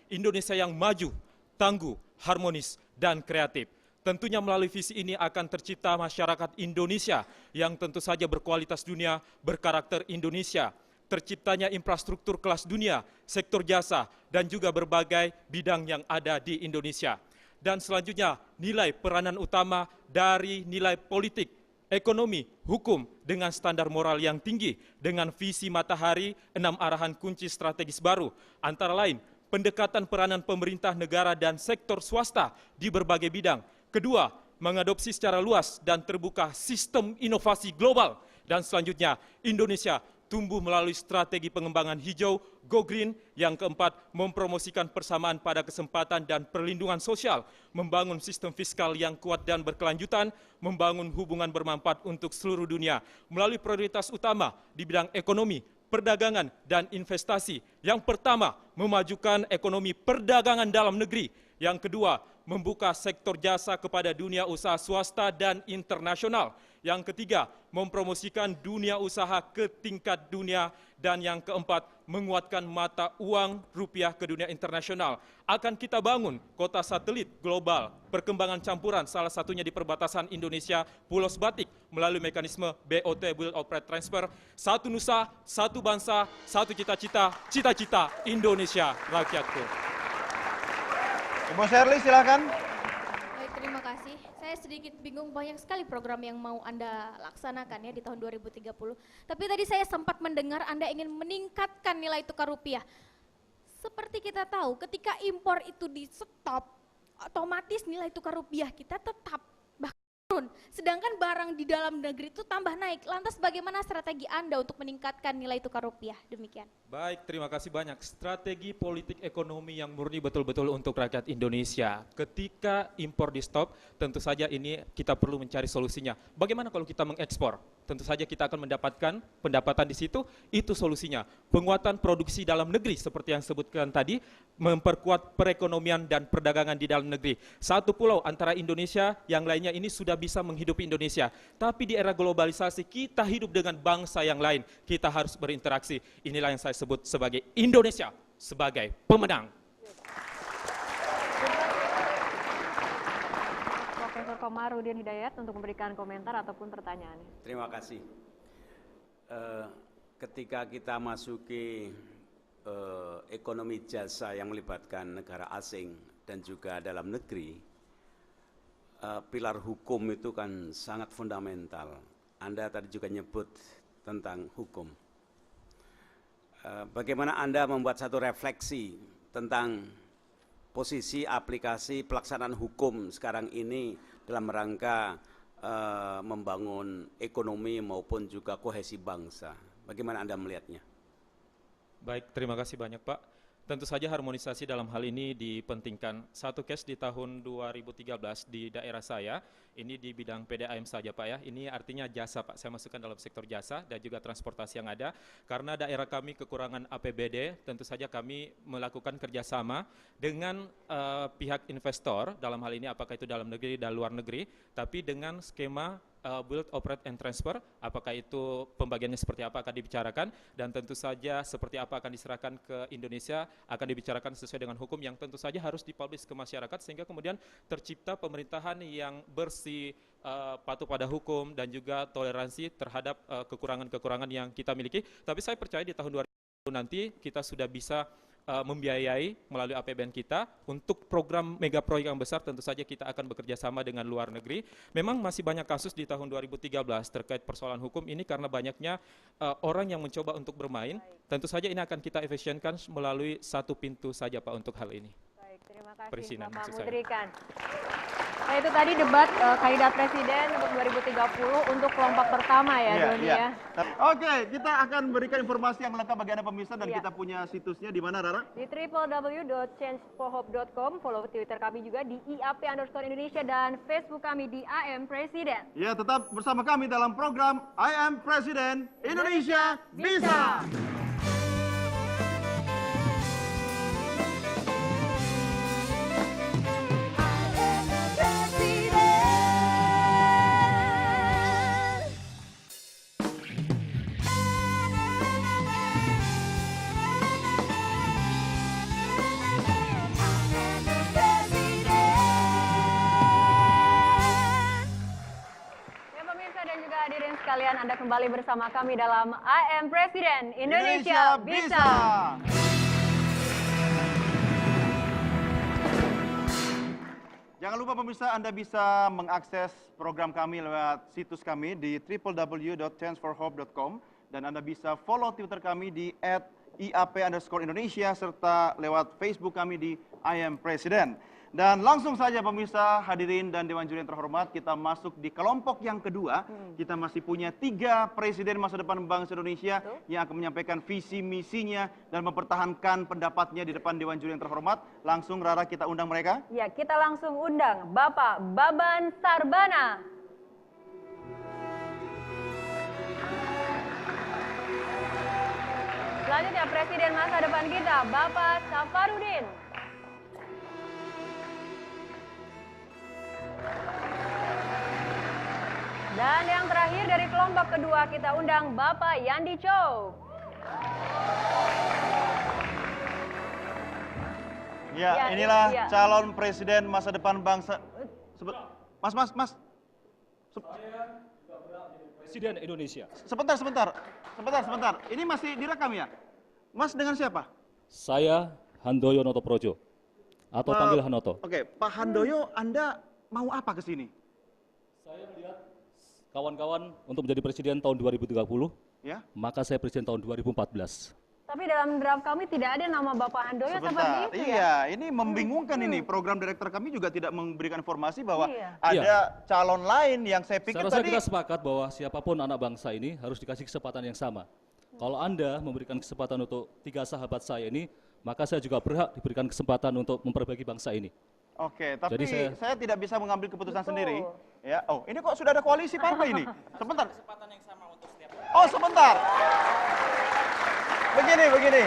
Indonesia yang maju, tangguh, harmonis, dan kreatif. Tentunya melalui visi ini akan tercipta masyarakat Indonesia yang tentu saja berkualitas dunia, berkarakter Indonesia. Terciptanya infrastruktur kelas dunia, sektor jasa, dan juga berbagai bidang yang ada di Indonesia. Dan selanjutnya nilai peranan utama dari nilai politik, ekonomi, hukum dengan standar moral yang tinggi dengan visi Matahari 6 arahan kunci strategis baru. Antara lain, pendekatan peranan pemerintah negara dan sektor swasta di berbagai bidang. Kedua, mengadopsi secara luas dan terbuka sistem inovasi global. Dan selanjutnya, Indonesia tumbuh melalui strategi pengembangan hijau, Go Green. Yang keempat, mempromosikan persamaan pada kesempatan dan perlindungan sosial, membangun sistem fiskal yang kuat dan berkelanjutan, membangun hubungan bermanfaat untuk seluruh dunia. Melalui prioritas utama di bidang ekonomi, perdagangan, dan investasi. Yang pertama, memajukan ekonomi perdagangan dalam negeri. Yang kedua, membuka sektor jasa kepada dunia usaha swasta dan internasional. Yang ketiga, mempromosikan dunia usaha ke tingkat dunia. Dan yang keempat, menguatkan mata uang rupiah ke dunia internasional. Akan kita bangun kota satelit global, perkembangan campuran, salah satunya di perbatasan Indonesia, Pulau Sebatik, melalui mekanisme BOT, Build, Operate, Transfer. Satu nusa, satu bangsa, satu cita-cita, cita-cita Indonesia rakyatku. Ibu Shirley, silakan. Baik, terima kasih. Saya sedikit bingung, banyak sekali program yang mau Anda laksanakan ya di tahun 2030. Tapi tadi saya sempat mendengar Anda ingin meningkatkan nilai tukar rupiah. Seperti kita tahu, ketika impor itu di stop, otomatis nilai tukar rupiah kita tetap turun. Sedangkan barang di dalam negeri itu tambah naik. Lantas bagaimana strategi Anda untuk meningkatkan nilai tukar rupiah? Demikian. Baik, terima kasih banyak. Strategi politik ekonomi yang murni betul-betul untuk rakyat Indonesia. Ketika impor di stop, tentu saja ini kita perlu mencari solusinya. Bagaimana kalau kita mengekspor? Tentu saja kita akan mendapatkan pendapatan di situ, itu solusinya. Penguatan produksi dalam negeri seperti yang sebutkan tadi, memperkuat perekonomian dan perdagangan di dalam negeri. Satu pulau antara Indonesia, yang lainnya ini sudah bisa menghidupi Indonesia. Tapi di era globalisasi kita hidup dengan bangsa yang lain. Kita harus berinteraksi. Inilah yang saya sebut sebagai Indonesia sebagai pemenang. Profesor Komarudin Hidayat untuk memberikan komentar ataupun pertanyaan. Terima kasih. Ketika kita masuki ekonomi jasa yang melibatkan negara asing dan juga dalam negeri, pilar hukum itu kan sangat fundamental. Anda tadi juga nyebut tentang hukum. Bagaimana Anda membuat satu refleksi tentang posisi aplikasi pelaksanaan hukum sekarang ini dalam rangka membangun ekonomi maupun juga kohesi bangsa. Bagaimana Anda melihatnya? Baik, terima kasih banyak Pak. Tentu saja harmonisasi dalam hal ini dipentingkan. Satu case di tahun 2013 di daerah saya, ini di bidang PDAM saja Pak ya, ini artinya jasa Pak, saya masukkan dalam sektor jasa dan juga transportasi yang ada. Karena daerah kami kekurangan APBD, tentu saja kami melakukan kerjasama dengan pihak investor, dalam hal ini apakah itu dalam negeri dan luar negeri, tapi dengan skema Build, Operate, and Transfer, apakah itu pembagiannya seperti apa akan dibicarakan, dan tentu saja seperti apa akan diserahkan ke Indonesia akan dibicarakan sesuai dengan hukum yang tentu saja harus dipublish ke masyarakat sehingga kemudian tercipta pemerintahan yang bersih, patuh pada hukum dan juga toleransi terhadap kekurangan-kekurangan yang kita miliki. Tapi saya percaya di tahun 2020 nanti kita sudah bisa membiayai melalui APBN kita untuk program mega proyek yang besar. Tentu saja kita akan bekerja sama dengan luar negeri. Memang masih banyak kasus di tahun 2013 terkait persoalan hukum ini karena banyaknya orang yang mencoba untuk bermain. Tentu saja ini akan kita efisienkan melalui satu pintu saja Pak untuk hal ini. Baik, terima kasih Perizinan, Bapak maksud saya. Mudrikan. Nah, itu tadi debat kandidat presiden untuk 2030 untuk kelompok pertama ya, Doni ya. Oke, kita akan berikan informasi yang lengkap bagi Anda pemirsa dan kita punya situsnya di mana, Rara? Di www.changeforhope.com, follow Twitter kami juga di IAP_Indonesia dan Facebook kami di AM Presiden. Ya, tetap bersama kami dalam program I Am Presiden, Indonesia Bisa. Hadirin sekalian, Anda kembali bersama kami dalam I Am Presiden, Indonesia Bisa. Jangan lupa pemirsa, Anda bisa mengakses program kami lewat situs kami di www.changeforhope.com dan Anda bisa follow Twitter kami di @IAP_Indonesia serta lewat Facebook kami di I Am Presiden. Dan langsung saja pemirsa, hadirin dan Dewan Juri yang terhormat, kita masuk di kelompok yang kedua. Kita masih punya 3 presiden masa depan bangsa Indonesia yang akan menyampaikan visi misinya dan mempertahankan pendapatnya di depan Dewan Juri yang terhormat. Langsung Rara, kita undang mereka. Ya, kita langsung undang Bapak Baban Sarbana. Selanjutnya presiden masa depan kita, Bapak Safarudin. Dan yang terakhir dari kelompok kedua kita undang Bapak Yandi Chow. Ya, inilah calon presiden masa depan bangsa. Mas. Presiden Indonesia. Sebentar. Ini masih direkam ya? Mas dengan siapa? Saya Handoyo Notoprojo atau panggil Hanoto. Oke, Pak Handoyo, Anda mau apa ke sini? Saya melihat kawan-kawan untuk menjadi presiden tahun 2030, ya. Maka saya presiden tahun 2014. Tapi dalam draft kami tidak ada nama Bapak Handoyo seperti itu ya? Iya, ini membingungkan ini. Program direktur kami juga tidak memberikan informasi bahwa ada calon lain yang saya pikir Saya rasa tadi. kita sepakat bahwa siapapun anak bangsa ini harus dikasih kesempatan yang sama. Kalau Anda memberikan kesempatan untuk 3 sahabat saya ini, maka saya juga berhak diberikan kesempatan untuk memperbaiki bangsa ini. Oke, tapi Jadi saya tidak bisa mengambil keputusan sendiri. Ya, oh, ini kok sudah ada koalisi partai ini? Sebentar. Oh, sebentar. Begini.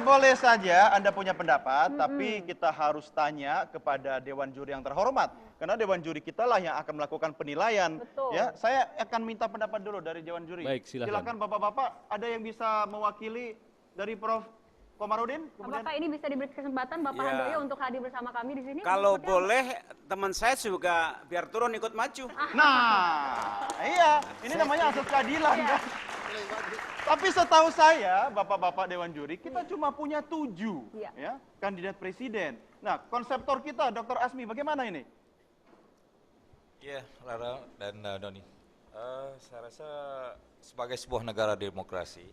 Boleh saja Anda punya pendapat, tapi kita harus tanya kepada Dewan Juri yang terhormat. Karena Dewan Juri kita lah yang akan melakukan penilaian. Ya, saya akan minta pendapat dulu dari Dewan Juri. Baik, silakan. Silakan Bapak-bapak, ada yang bisa mewakili dari Prof. Komarudin? Apakah ini bisa diberi kesempatan Bapak Handoyo untuk hadir bersama kami di sini? Kalau boleh, teman saya juga biar turun ikut maju. Nah, iya, ini namanya asas keadilan kan. Tapi setahu saya, Bapak-bapak Dewan Juri, kita cuma punya 7 ya, kandidat presiden. Nah, konseptor kita, Dr. Asmi, bagaimana ini? Ya, Lara dan Doni. Saya rasa sebagai sebuah negara demokrasi,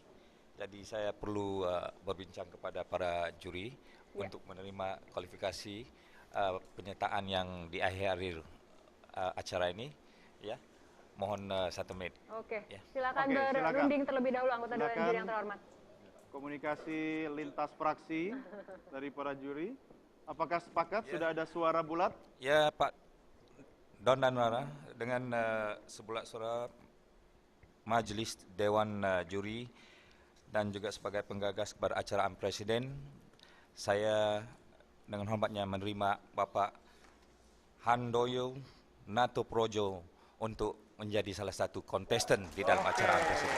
jadi saya perlu berbincang kepada para juri untuk menerima kualifikasi penyertaan yang di akhir acara ini. Ya, mohon 1 menit. Oke, silakan berunding terlebih dahulu anggota Dewan Juri yang terhormat. Komunikasi lintas fraksi dari para juri. Apakah sepakat sudah ada suara bulat? Ya, Pak Don dan Rara, dengan sebulat suara Majelis Dewan Juri dan juga sebagai penggagas kepada acara Am Presiden, saya dengan hormatnya menerima Bapak Handoyo Notoprojo untuk menjadi salah satu kontestan di dalam acara Am Presiden.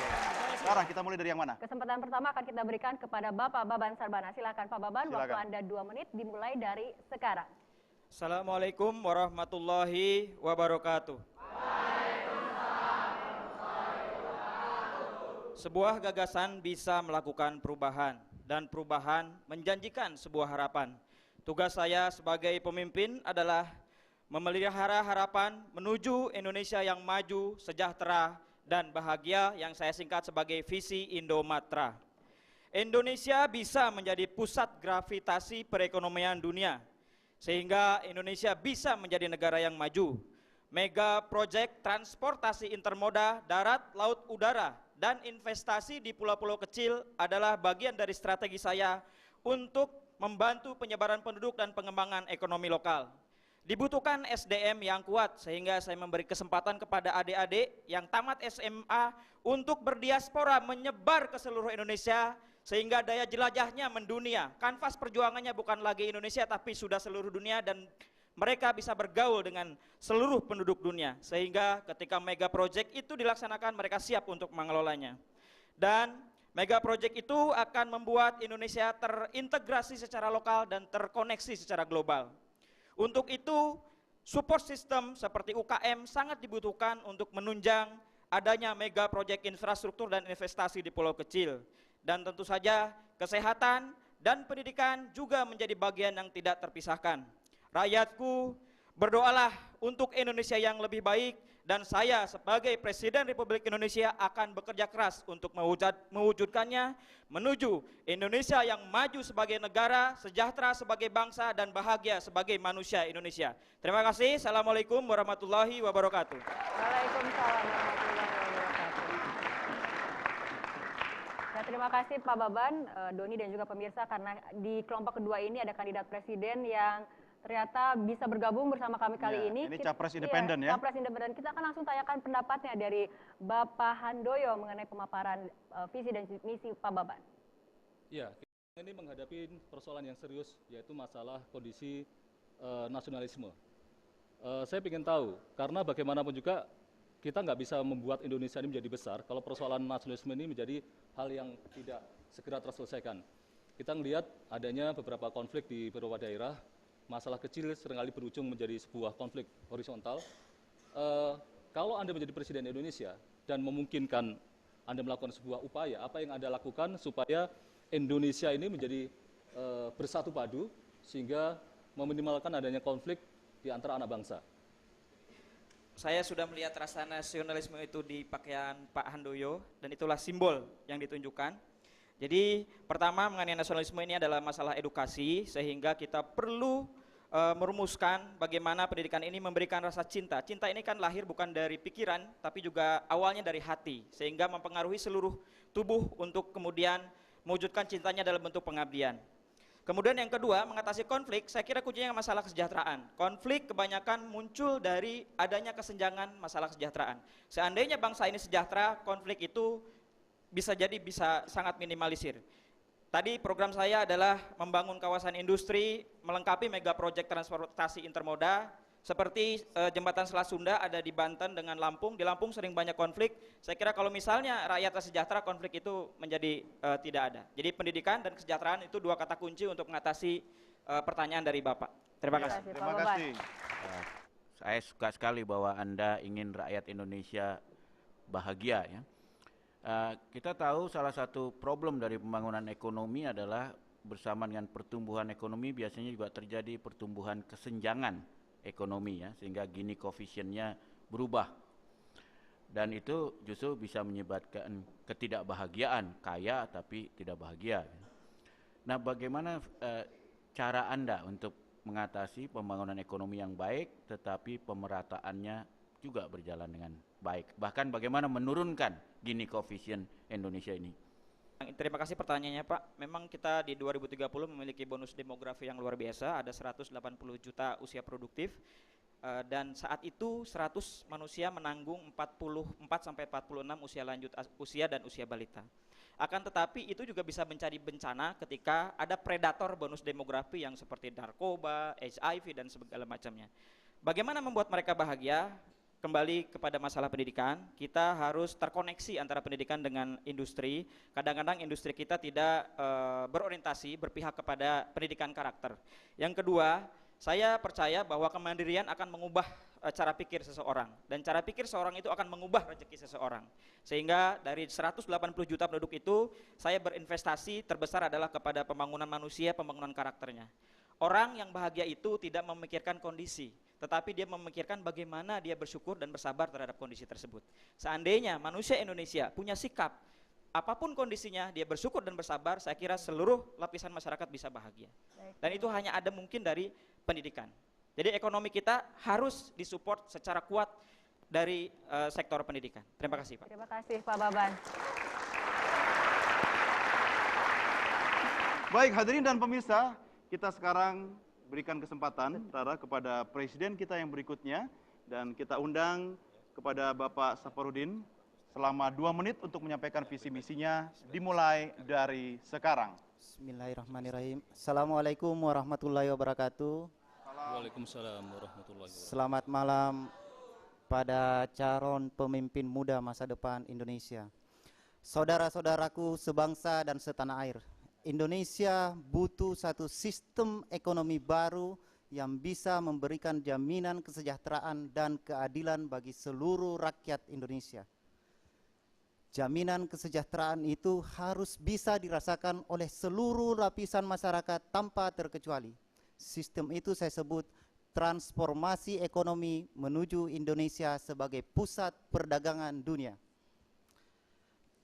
Sekarang kita mulai dari yang mana? Kesempatan pertama akan kita berikan kepada Bapak Baban Sarbana. Silakan Pak Baban, waktu Anda 2 menit dimulai dari sekarang. Assalamualaikum warahmatullahi wabarakatuh. Sebuah gagasan bisa melakukan perubahan dan perubahan menjanjikan sebuah harapan. Tugas saya sebagai pemimpin adalah memelihara harapan menuju Indonesia yang maju, sejahtera, dan bahagia yang saya singkat sebagai visi Indomatra. Indonesia bisa menjadi pusat gravitasi perekonomian dunia. sehingga Indonesia bisa menjadi negara yang maju. Mega proyek transportasi intermoda darat, laut, udara, dan investasi di pulau-pulau kecil adalah bagian dari strategi saya untuk membantu penyebaran penduduk dan pengembangan ekonomi lokal. Dibutuhkan SDM yang kuat, sehingga saya memberi kesempatan kepada adik-adik yang tamat SMA untuk berdiaspora menyebar ke seluruh Indonesia, sehingga daya jelajahnya mendunia. Kanvas perjuangannya bukan lagi Indonesia tapi sudah seluruh dunia, dan mereka bisa bergaul dengan seluruh penduduk dunia, sehingga ketika mega project itu dilaksanakan mereka siap untuk mengelolanya. Dan mega project itu akan membuat Indonesia terintegrasi secara lokal dan terkoneksi secara global. Untuk itu support system seperti UKM sangat dibutuhkan untuk menunjang adanya mega project infrastruktur dan investasi di pulau kecil. Dan tentu saja kesehatan dan pendidikan juga menjadi bagian yang tidak terpisahkan. Rakyatku, berdoalah untuk Indonesia yang lebih baik, dan saya sebagai Presiden Republik Indonesia akan bekerja keras untuk mewujudkannya menuju Indonesia yang maju sebagai negara, sejahtera sebagai bangsa, dan bahagia sebagai manusia Indonesia. Terima kasih. Assalamualaikum warahmatullahi wabarakatuh. Waalaikumsalam warahmatullahi wabarakatuh. Ya, terima kasih Pak Baban, Doni, dan juga pemirsa, karena di kelompok kedua ini ada kandidat presiden yang ternyata bisa bergabung bersama kami kali ini. Ini capres independen ya? Capres independen. Kita akan langsung tanyakan pendapatnya dari Bapak Handoyo mengenai pemaparan visi dan misi Pak Baban. Ya, kita ini menghadapi persoalan yang serius, yaitu masalah kondisi nasionalisme. Saya ingin tahu, karena bagaimanapun juga kita nggak bisa membuat Indonesia ini menjadi besar kalau persoalan nasionalisme ini menjadi hal yang tidak segera terselesaikan. Kita melihat adanya beberapa konflik di beberapa daerah. Masalah kecil seringkali berujung menjadi sebuah konflik horizontal. Kalau Anda menjadi Presiden Indonesia dan memungkinkan Anda melakukan sebuah upaya, apa yang Anda lakukan supaya Indonesia ini menjadi bersatu padu sehingga meminimalkan adanya konflik di antara anak bangsa? Saya sudah melihat rasa nasionalisme itu di pakaian Pak Handoyo, dan itulah simbol yang ditunjukkan. Jadi pertama mengenai nasionalisme ini adalah masalah edukasi, sehingga kita perlu merumuskan bagaimana pendidikan ini memberikan rasa cinta. Cinta ini kan lahir bukan dari pikiran, tapi juga awalnya dari hati, sehingga mempengaruhi seluruh tubuh untuk kemudian mewujudkan cintanya dalam bentuk pengabdian. Kemudian yang kedua, mengatasi konflik, saya kira kuncinya masalah kesejahteraan. Konflik kebanyakan muncul dari adanya kesenjangan masalah kesejahteraan. Seandainya bangsa ini sejahtera, konflik itu bisa sangat minimalisir. Tadi program saya adalah membangun kawasan industri, melengkapi mega proyek transportasi intermoda, seperti jembatan Selat Sunda ada di Banten dengan Lampung. Di Lampung sering banyak konflik. Saya kira kalau misalnya rakyat sejahtera, konflik itu menjadi tidak ada. Jadi pendidikan dan kesejahteraan itu dua kata kunci untuk mengatasi pertanyaan dari Bapak. Terima kasih. Terima kasih. Saya suka sekali bahwa Anda ingin rakyat Indonesia bahagia ya. Kita tahu salah satu problem dari pembangunan ekonomi adalah bersama dengan pertumbuhan ekonomi biasanya juga terjadi pertumbuhan kesenjangan ekonomi ya, sehingga Gini coefficient-nya berubah. Dan itu justru bisa menyebabkan ketidakbahagiaan, kaya tapi tidak bahagia. Nah, bagaimana cara Anda untuk mengatasi pembangunan ekonomi yang baik tetapi pemerataannya juga berjalan dengan baik? Bahkan bagaimana menurunkan Gini coefficient Indonesia ini? Terima kasih pertanyaannya Pak. Memang kita di 2030 memiliki bonus demografi yang luar biasa, ada 180 juta usia produktif, dan saat itu 100 manusia menanggung 44-46 usia lanjut usia dan usia balita. Akan tetapi itu juga bisa mencari bencana ketika ada predator bonus demografi yang seperti narkoba, HIV, dan segala macamnya. Bagaimana membuat mereka bahagia? Kembali kepada masalah pendidikan, kita harus terkoneksi antara pendidikan dengan industri. Kadang-kadang industri kita tidak berorientasi, berpihak kepada pendidikan karakter. Yang kedua, saya percaya bahwa kemandirian akan mengubah cara pikir seseorang. Dan cara pikir seorang itu akan mengubah rezeki seseorang. Sehingga dari 180 juta penduduk itu, saya berinvestasi terbesar adalah kepada pembangunan manusia, pembangunan karakternya. Orang yang bahagia itu tidak memikirkan kondisi, tetapi dia memikirkan bagaimana dia bersyukur dan bersabar terhadap kondisi tersebut. Seandainya manusia Indonesia punya sikap apapun kondisinya, dia bersyukur dan bersabar, saya kira seluruh lapisan masyarakat bisa bahagia. Dan itu hanya ada mungkin dari pendidikan. Jadi ekonomi kita harus disupport secara kuat dari sektor pendidikan. Terima kasih, Pak. Terima kasih, Pak Baban. Baik, hadirin dan pemirsa, kita sekarang berikan kesempatan, Rara, kepada Presiden kita yang berikutnya. Dan kita undang kepada Bapak Safarudin selama 2 menit untuk menyampaikan visi misinya, dimulai dari sekarang. Bismillahirrahmanirrahim. Assalamualaikum warahmatullahi wabarakatuh. Waalaikumsalam warahmatullahi wabarakatuh. Selamat malam pada calon pemimpin muda masa depan Indonesia. Saudara-saudaraku sebangsa dan setanah air. Indonesia butuh satu sistem ekonomi baru yang bisa memberikan jaminan kesejahteraan dan keadilan bagi seluruh rakyat Indonesia. Jaminan kesejahteraan itu harus bisa dirasakan oleh seluruh lapisan masyarakat tanpa terkecuali. Sistem itu saya sebut transformasi ekonomi menuju Indonesia sebagai pusat perdagangan dunia.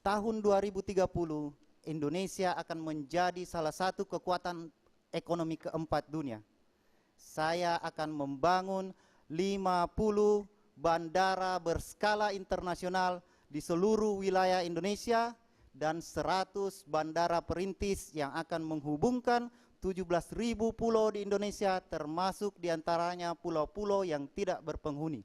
Tahun 2030, Indonesia akan menjadi salah satu kekuatan ekonomi keempat dunia. Saya akan membangun 50 bandara berskala internasional di seluruh wilayah Indonesia dan 100 bandara perintis yang akan menghubungkan 17.000 pulau di Indonesia, termasuk diantaranya pulau-pulau yang tidak berpenghuni.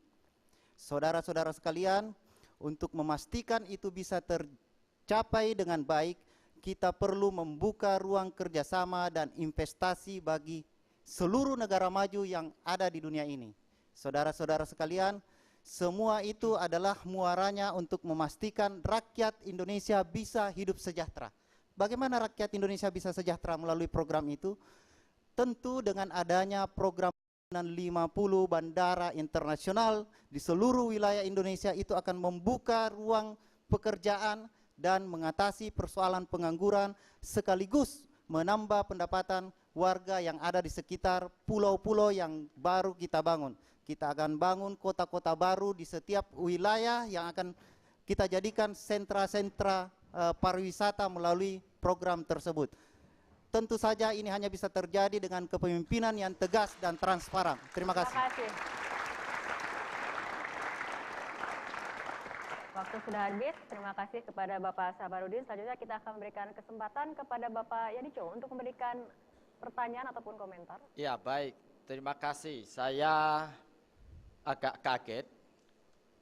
Saudara-saudara sekalian, untuk memastikan itu bisa tercapai dengan baik, kita perlu membuka ruang kerjasama dan investasi bagi seluruh negara maju yang ada di dunia ini. Saudara-saudara sekalian, semua itu adalah muaranya untuk memastikan rakyat Indonesia bisa hidup sejahtera. Bagaimana rakyat Indonesia bisa sejahtera melalui program itu? Tentu dengan adanya program 50 bandara internasional di seluruh wilayah Indonesia itu akan membuka ruang pekerjaan dan mengatasi persoalan pengangguran sekaligus menambah pendapatan warga yang ada di sekitar pulau-pulau yang baru kita bangun. Kita akan bangun kota-kota baru di setiap wilayah yang akan kita jadikan sentra-sentra pariwisata melalui program tersebut. Tentu saja ini hanya bisa terjadi dengan kepemimpinan yang tegas dan transparan. Terima kasih. Terima kasih. Waktu sudah habis, terima kasih kepada Bapak Safarudin. Selanjutnya kita akan memberikan kesempatan kepada Bapak Yadico untuk memberikan pertanyaan ataupun komentar. Ya, baik. Terima kasih. Saya agak kaget.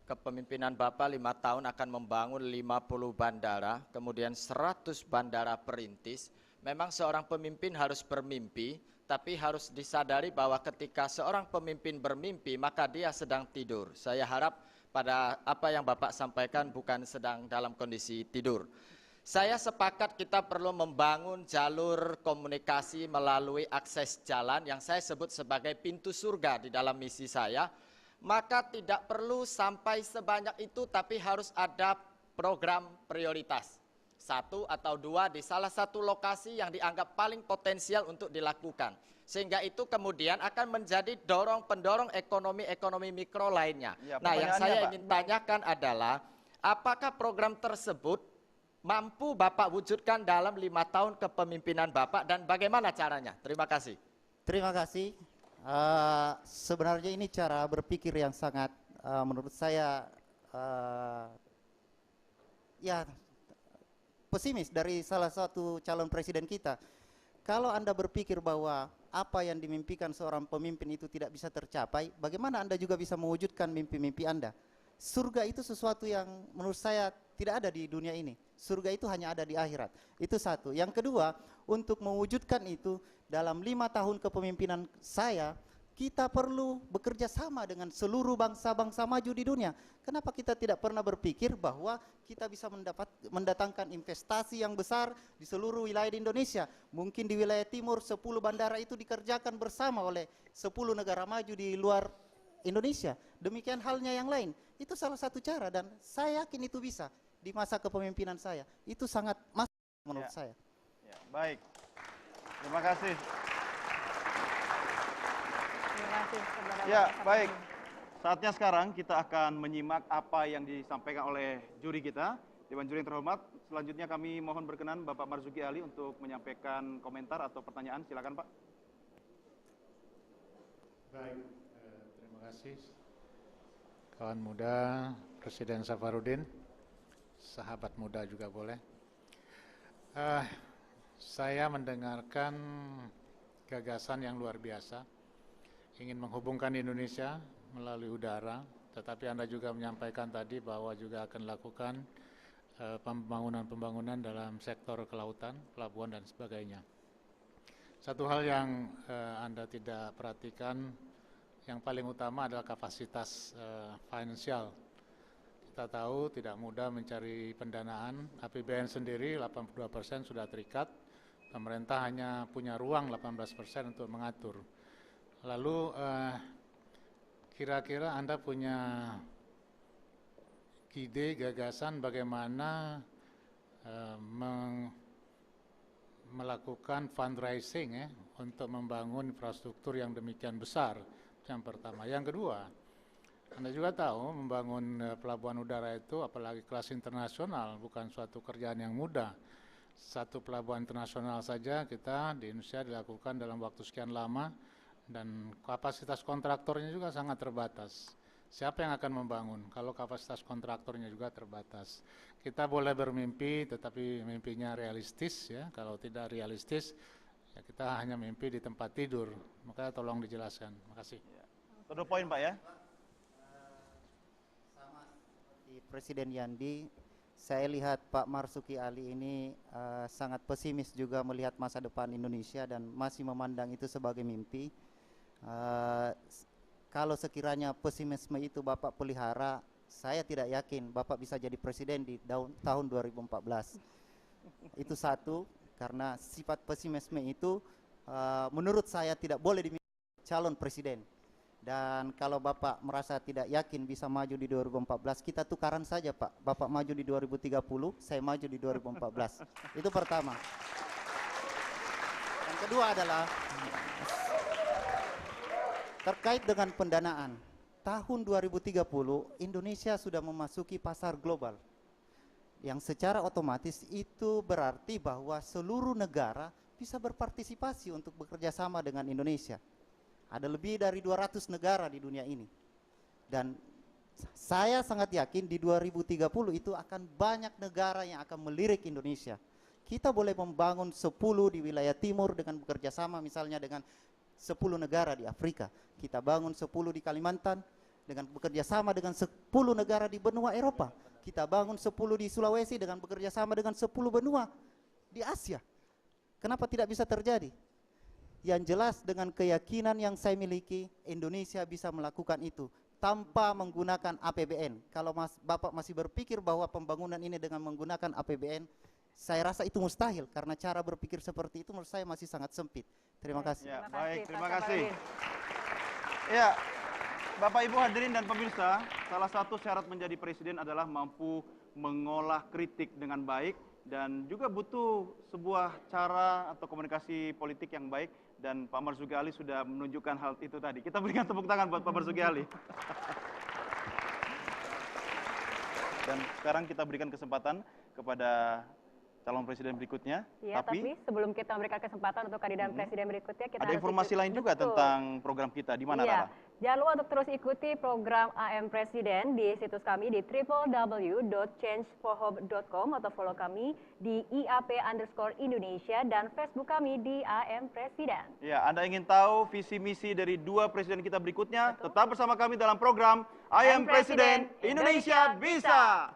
Kepemimpinan Bapak 5 tahun akan membangun 50 bandara, kemudian 100 bandara perintis. Memang seorang pemimpin harus bermimpi, tapi harus disadari bahwa ketika seorang pemimpin bermimpi, maka dia sedang tidur. Saya harap pada apa yang Bapak sampaikan bukan sedang dalam kondisi tidur. Saya sepakat kita perlu membangun jalur komunikasi melalui akses jalan yang saya sebut sebagai pintu surga di dalam misi saya. Maka tidak perlu sampai sebanyak itu, tapi harus ada program prioritas. 1 atau 2 di salah satu lokasi yang dianggap paling potensial untuk dilakukan. Sehingga itu kemudian akan menjadi pendorong ekonomi mikro lainnya. Ya, nah, yang saya ingin tanyakan adalah, apakah program tersebut mampu Bapak wujudkan dalam 5 tahun kepemimpinan Bapak dan bagaimana caranya? Terima kasih. Terima kasih. Sebenarnya ini cara berpikir yang sangat menurut saya ya pesimis dari salah satu calon presiden kita. Kalau Anda berpikir bahwa apa yang dimimpikan seorang pemimpin itu tidak bisa tercapai, bagaimana Anda juga bisa mewujudkan mimpi-mimpi Anda? Surga itu sesuatu yang menurut saya tidak ada di dunia ini. Surga itu hanya ada di akhirat. Itu satu. Yang kedua, untuk mewujudkan itu dalam 5 tahun kepemimpinan saya, kita perlu bekerja sama dengan seluruh bangsa-bangsa maju di dunia. Kenapa kita tidak pernah berpikir bahwa kita bisa mendatangkan investasi yang besar di seluruh wilayah di Indonesia? Mungkin di wilayah timur 10 bandara itu dikerjakan bersama oleh 10 negara maju di luar Indonesia. Demikian halnya yang lain. Itu salah satu cara dan saya yakin itu bisa di masa kepemimpinan saya. Itu sangat masuk menurut saya. Ya, baik. Terima kasih. Ya, baik. Saatnya sekarang kita akan menyimak apa yang disampaikan oleh juri kita. Dewan juri yang terhormat, selanjutnya kami mohon berkenan Bapak Marzuki Ali untuk menyampaikan komentar atau pertanyaan. Silakan Pak. Baik, terima kasih. Kawan muda, Presiden Safarudin, sahabat muda juga boleh. Saya mendengarkan gagasan yang luar biasa, ingin menghubungkan Indonesia melalui udara, tetapi Anda juga menyampaikan tadi bahwa juga akan lakukan pembangunan-pembangunan dalam sektor kelautan, pelabuhan dan sebagainya. Satu hal yang Anda tidak perhatikan, yang paling utama adalah kapasitas finansial. Kita tahu tidak mudah mencari pendanaan, APBN sendiri 82% sudah terikat, pemerintah hanya punya ruang 18% untuk mengatur. Lalu kira-kira Anda punya ide, gagasan bagaimana melakukan fundraising untuk membangun infrastruktur yang demikian besar. Yang pertama. Yang kedua, Anda juga tahu membangun pelabuhan udara itu apalagi kelas internasional bukan suatu kerjaan yang mudah. Satu pelabuhan internasional saja kita di Indonesia dilakukan dalam waktu sekian lama dan kapasitas kontraktornya juga sangat terbatas. Siapa yang akan membangun kalau kapasitas kontraktornya juga terbatas? Kita boleh bermimpi tetapi mimpinya realistis ya. Kalau tidak realistis ya kita hanya mimpi di tempat tidur. Maka tolong dijelaskan. Terima kasih. To the point Pak ya. Sama seperti Presiden Yandi, saya lihat Pak Marzuki Ali ini sangat pesimis juga melihat masa depan Indonesia dan masih memandang itu sebagai mimpi. Kalau sekiranya pesimisme itu Bapak pelihara, saya tidak yakin Bapak bisa jadi presiden di tahun 2014. Itu satu, karena sifat pesimisme itu menurut saya tidak boleh dimiliki calon presiden. Dan kalau Bapak merasa tidak yakin bisa maju di 2014, kita tukaran saja Pak. Bapak maju di 2030, saya maju di 2014. Itu pertama. Yang kedua adalah terkait dengan pendanaan. Tahun 2030 Indonesia sudah memasuki pasar global. Yang secara otomatis itu berarti bahwa seluruh negara bisa berpartisipasi untuk bekerja sama dengan Indonesia. Ada lebih dari 200 negara di dunia ini. Dan saya sangat yakin di 2030 itu akan banyak negara yang akan melirik Indonesia. Kita boleh membangun 10 di wilayah timur dengan bekerja sama misalnya dengan 10 negara di Afrika. Kita bangun 10 di Kalimantan dengan bekerja sama dengan 10 negara di benua Eropa. Kita bangun 10 di Sulawesi dengan bekerja sama dengan 10 benua di Asia. Kenapa tidak bisa terjadi? Yang jelas dengan keyakinan yang saya miliki, Indonesia bisa melakukan itu tanpa menggunakan APBN. Kalau Bapak masih berpikir bahwa pembangunan ini dengan menggunakan APBN, saya rasa itu mustahil karena cara berpikir seperti itu menurut saya masih sangat sempit. Terima kasih. Ya, baik, terima kasih. Ya, Bapak Ibu hadirin dan pemirsa, salah satu syarat menjadi presiden adalah mampu mengolah kritik dengan baik dan juga butuh sebuah cara atau komunikasi politik yang baik. Dan Pak Marzuki Ali sudah menunjukkan hal itu tadi. Kita berikan tepuk tangan buat Pak Marzuki Ali. Dan sekarang kita berikan kesempatan kepada calon presiden berikutnya. Iya, tapi sebelum kita memberikan kesempatan untuk kandidat presiden berikutnya, kita ada informasi lain juga tentang program kita. Di mana, Rara? Jangan lupa untuk terus ikuti program AM Presiden di situs kami di www.changeforhope.com atau follow kami di IAP_Indonesia dan Facebook kami di AM Presiden. Ya, Anda ingin tahu visi misi dari dua presiden kita berikutnya? Betul. Tetap bersama kami dalam program AM Presiden Indonesia Bisa.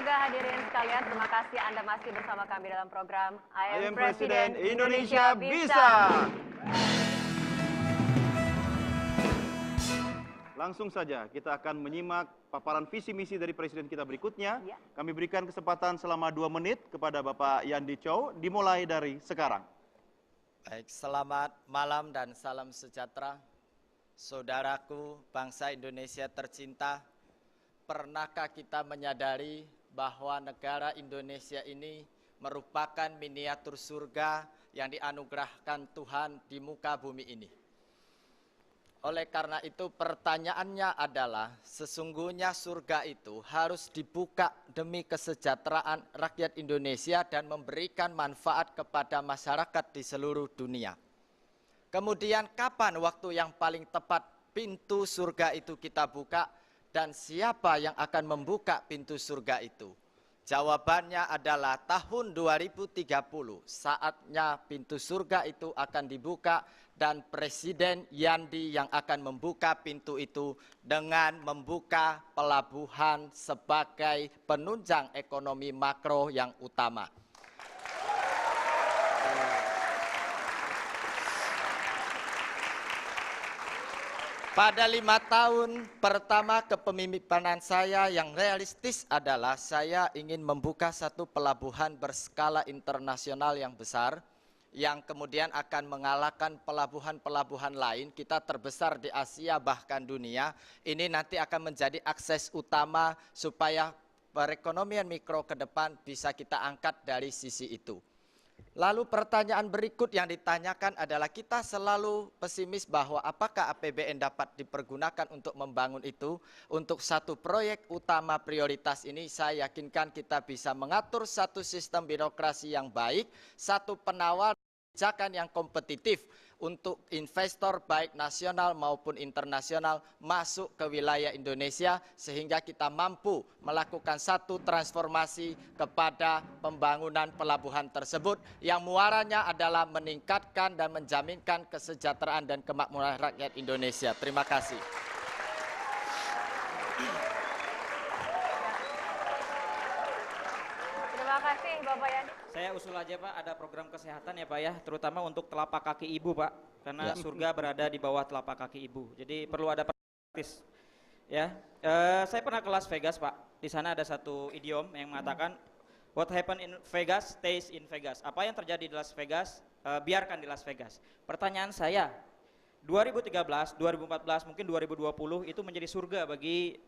Hadirin sekalian, terima kasih Anda masih bersama kami dalam program I Am Presiden Indonesia Bisa. Langsung saja kita akan menyimak paparan visi misi dari presiden kita berikutnya. Kami berikan kesempatan selama 2 menit kepada Bapak Yandi Chow, dimulai dari sekarang. Baik, selamat malam dan salam sejahtera. Saudaraku, bangsa Indonesia tercinta, pernahkah kita menyadari bahwa negara Indonesia ini merupakan miniatur surga yang dianugerahkan Tuhan di muka bumi ini? Oleh karena itu pertanyaannya adalah, sesungguhnya surga itu harus dibuka demi kesejahteraan rakyat Indonesia dan memberikan manfaat kepada masyarakat di seluruh dunia. Kemudian kapan waktu yang paling tepat pintu surga itu kita buka dan siapa yang akan membuka pintu surga itu? Jawabannya adalah tahun 2030, saatnya pintu surga itu akan dibuka dan Presiden Yandi yang akan membuka pintu itu dengan membuka pelabuhan sebagai penunjang ekonomi makro yang utama. Pada 5 tahun pertama kepemimpinan saya yang realistis adalah saya ingin membuka satu pelabuhan berskala internasional yang besar, yang kemudian akan mengalahkan pelabuhan-pelabuhan lain. Kita terbesar di Asia bahkan dunia. Ini nanti akan menjadi akses utama supaya perekonomian mikro ke depan bisa kita angkat dari sisi itu. Lalu pertanyaan berikut yang ditanyakan adalah, kita selalu pesimis bahwa apakah APBN dapat dipergunakan untuk membangun itu. Untuk satu proyek utama prioritas ini, saya yakinkan kita bisa mengatur satu sistem birokrasi yang baik, satu penawar kebijakan yang kompetitif untuk investor baik nasional maupun internasional masuk ke wilayah Indonesia, sehingga kita mampu melakukan satu transformasi kepada pembangunan pelabuhan tersebut yang muaranya adalah meningkatkan dan menjaminkan kesejahteraan dan kemakmuran rakyat Indonesia. Terima kasih. Terima kasih Bapak Yandi. Saya usul aja Pak, ada program kesehatan ya Pak ya, terutama untuk telapak kaki ibu Pak, karena Ya. surga berada di bawah telapak kaki ibu. Jadi perlu ada praktis. Ya, saya pernah ke Las Vegas Pak. Di sana ada satu idiom yang mengatakan, what happen in Vegas stays in Vegas. Apa yang terjadi di Las Vegas, biarkan di Las Vegas. Pertanyaan saya, 2013, 2014, mungkin 2020 itu menjadi surga bagi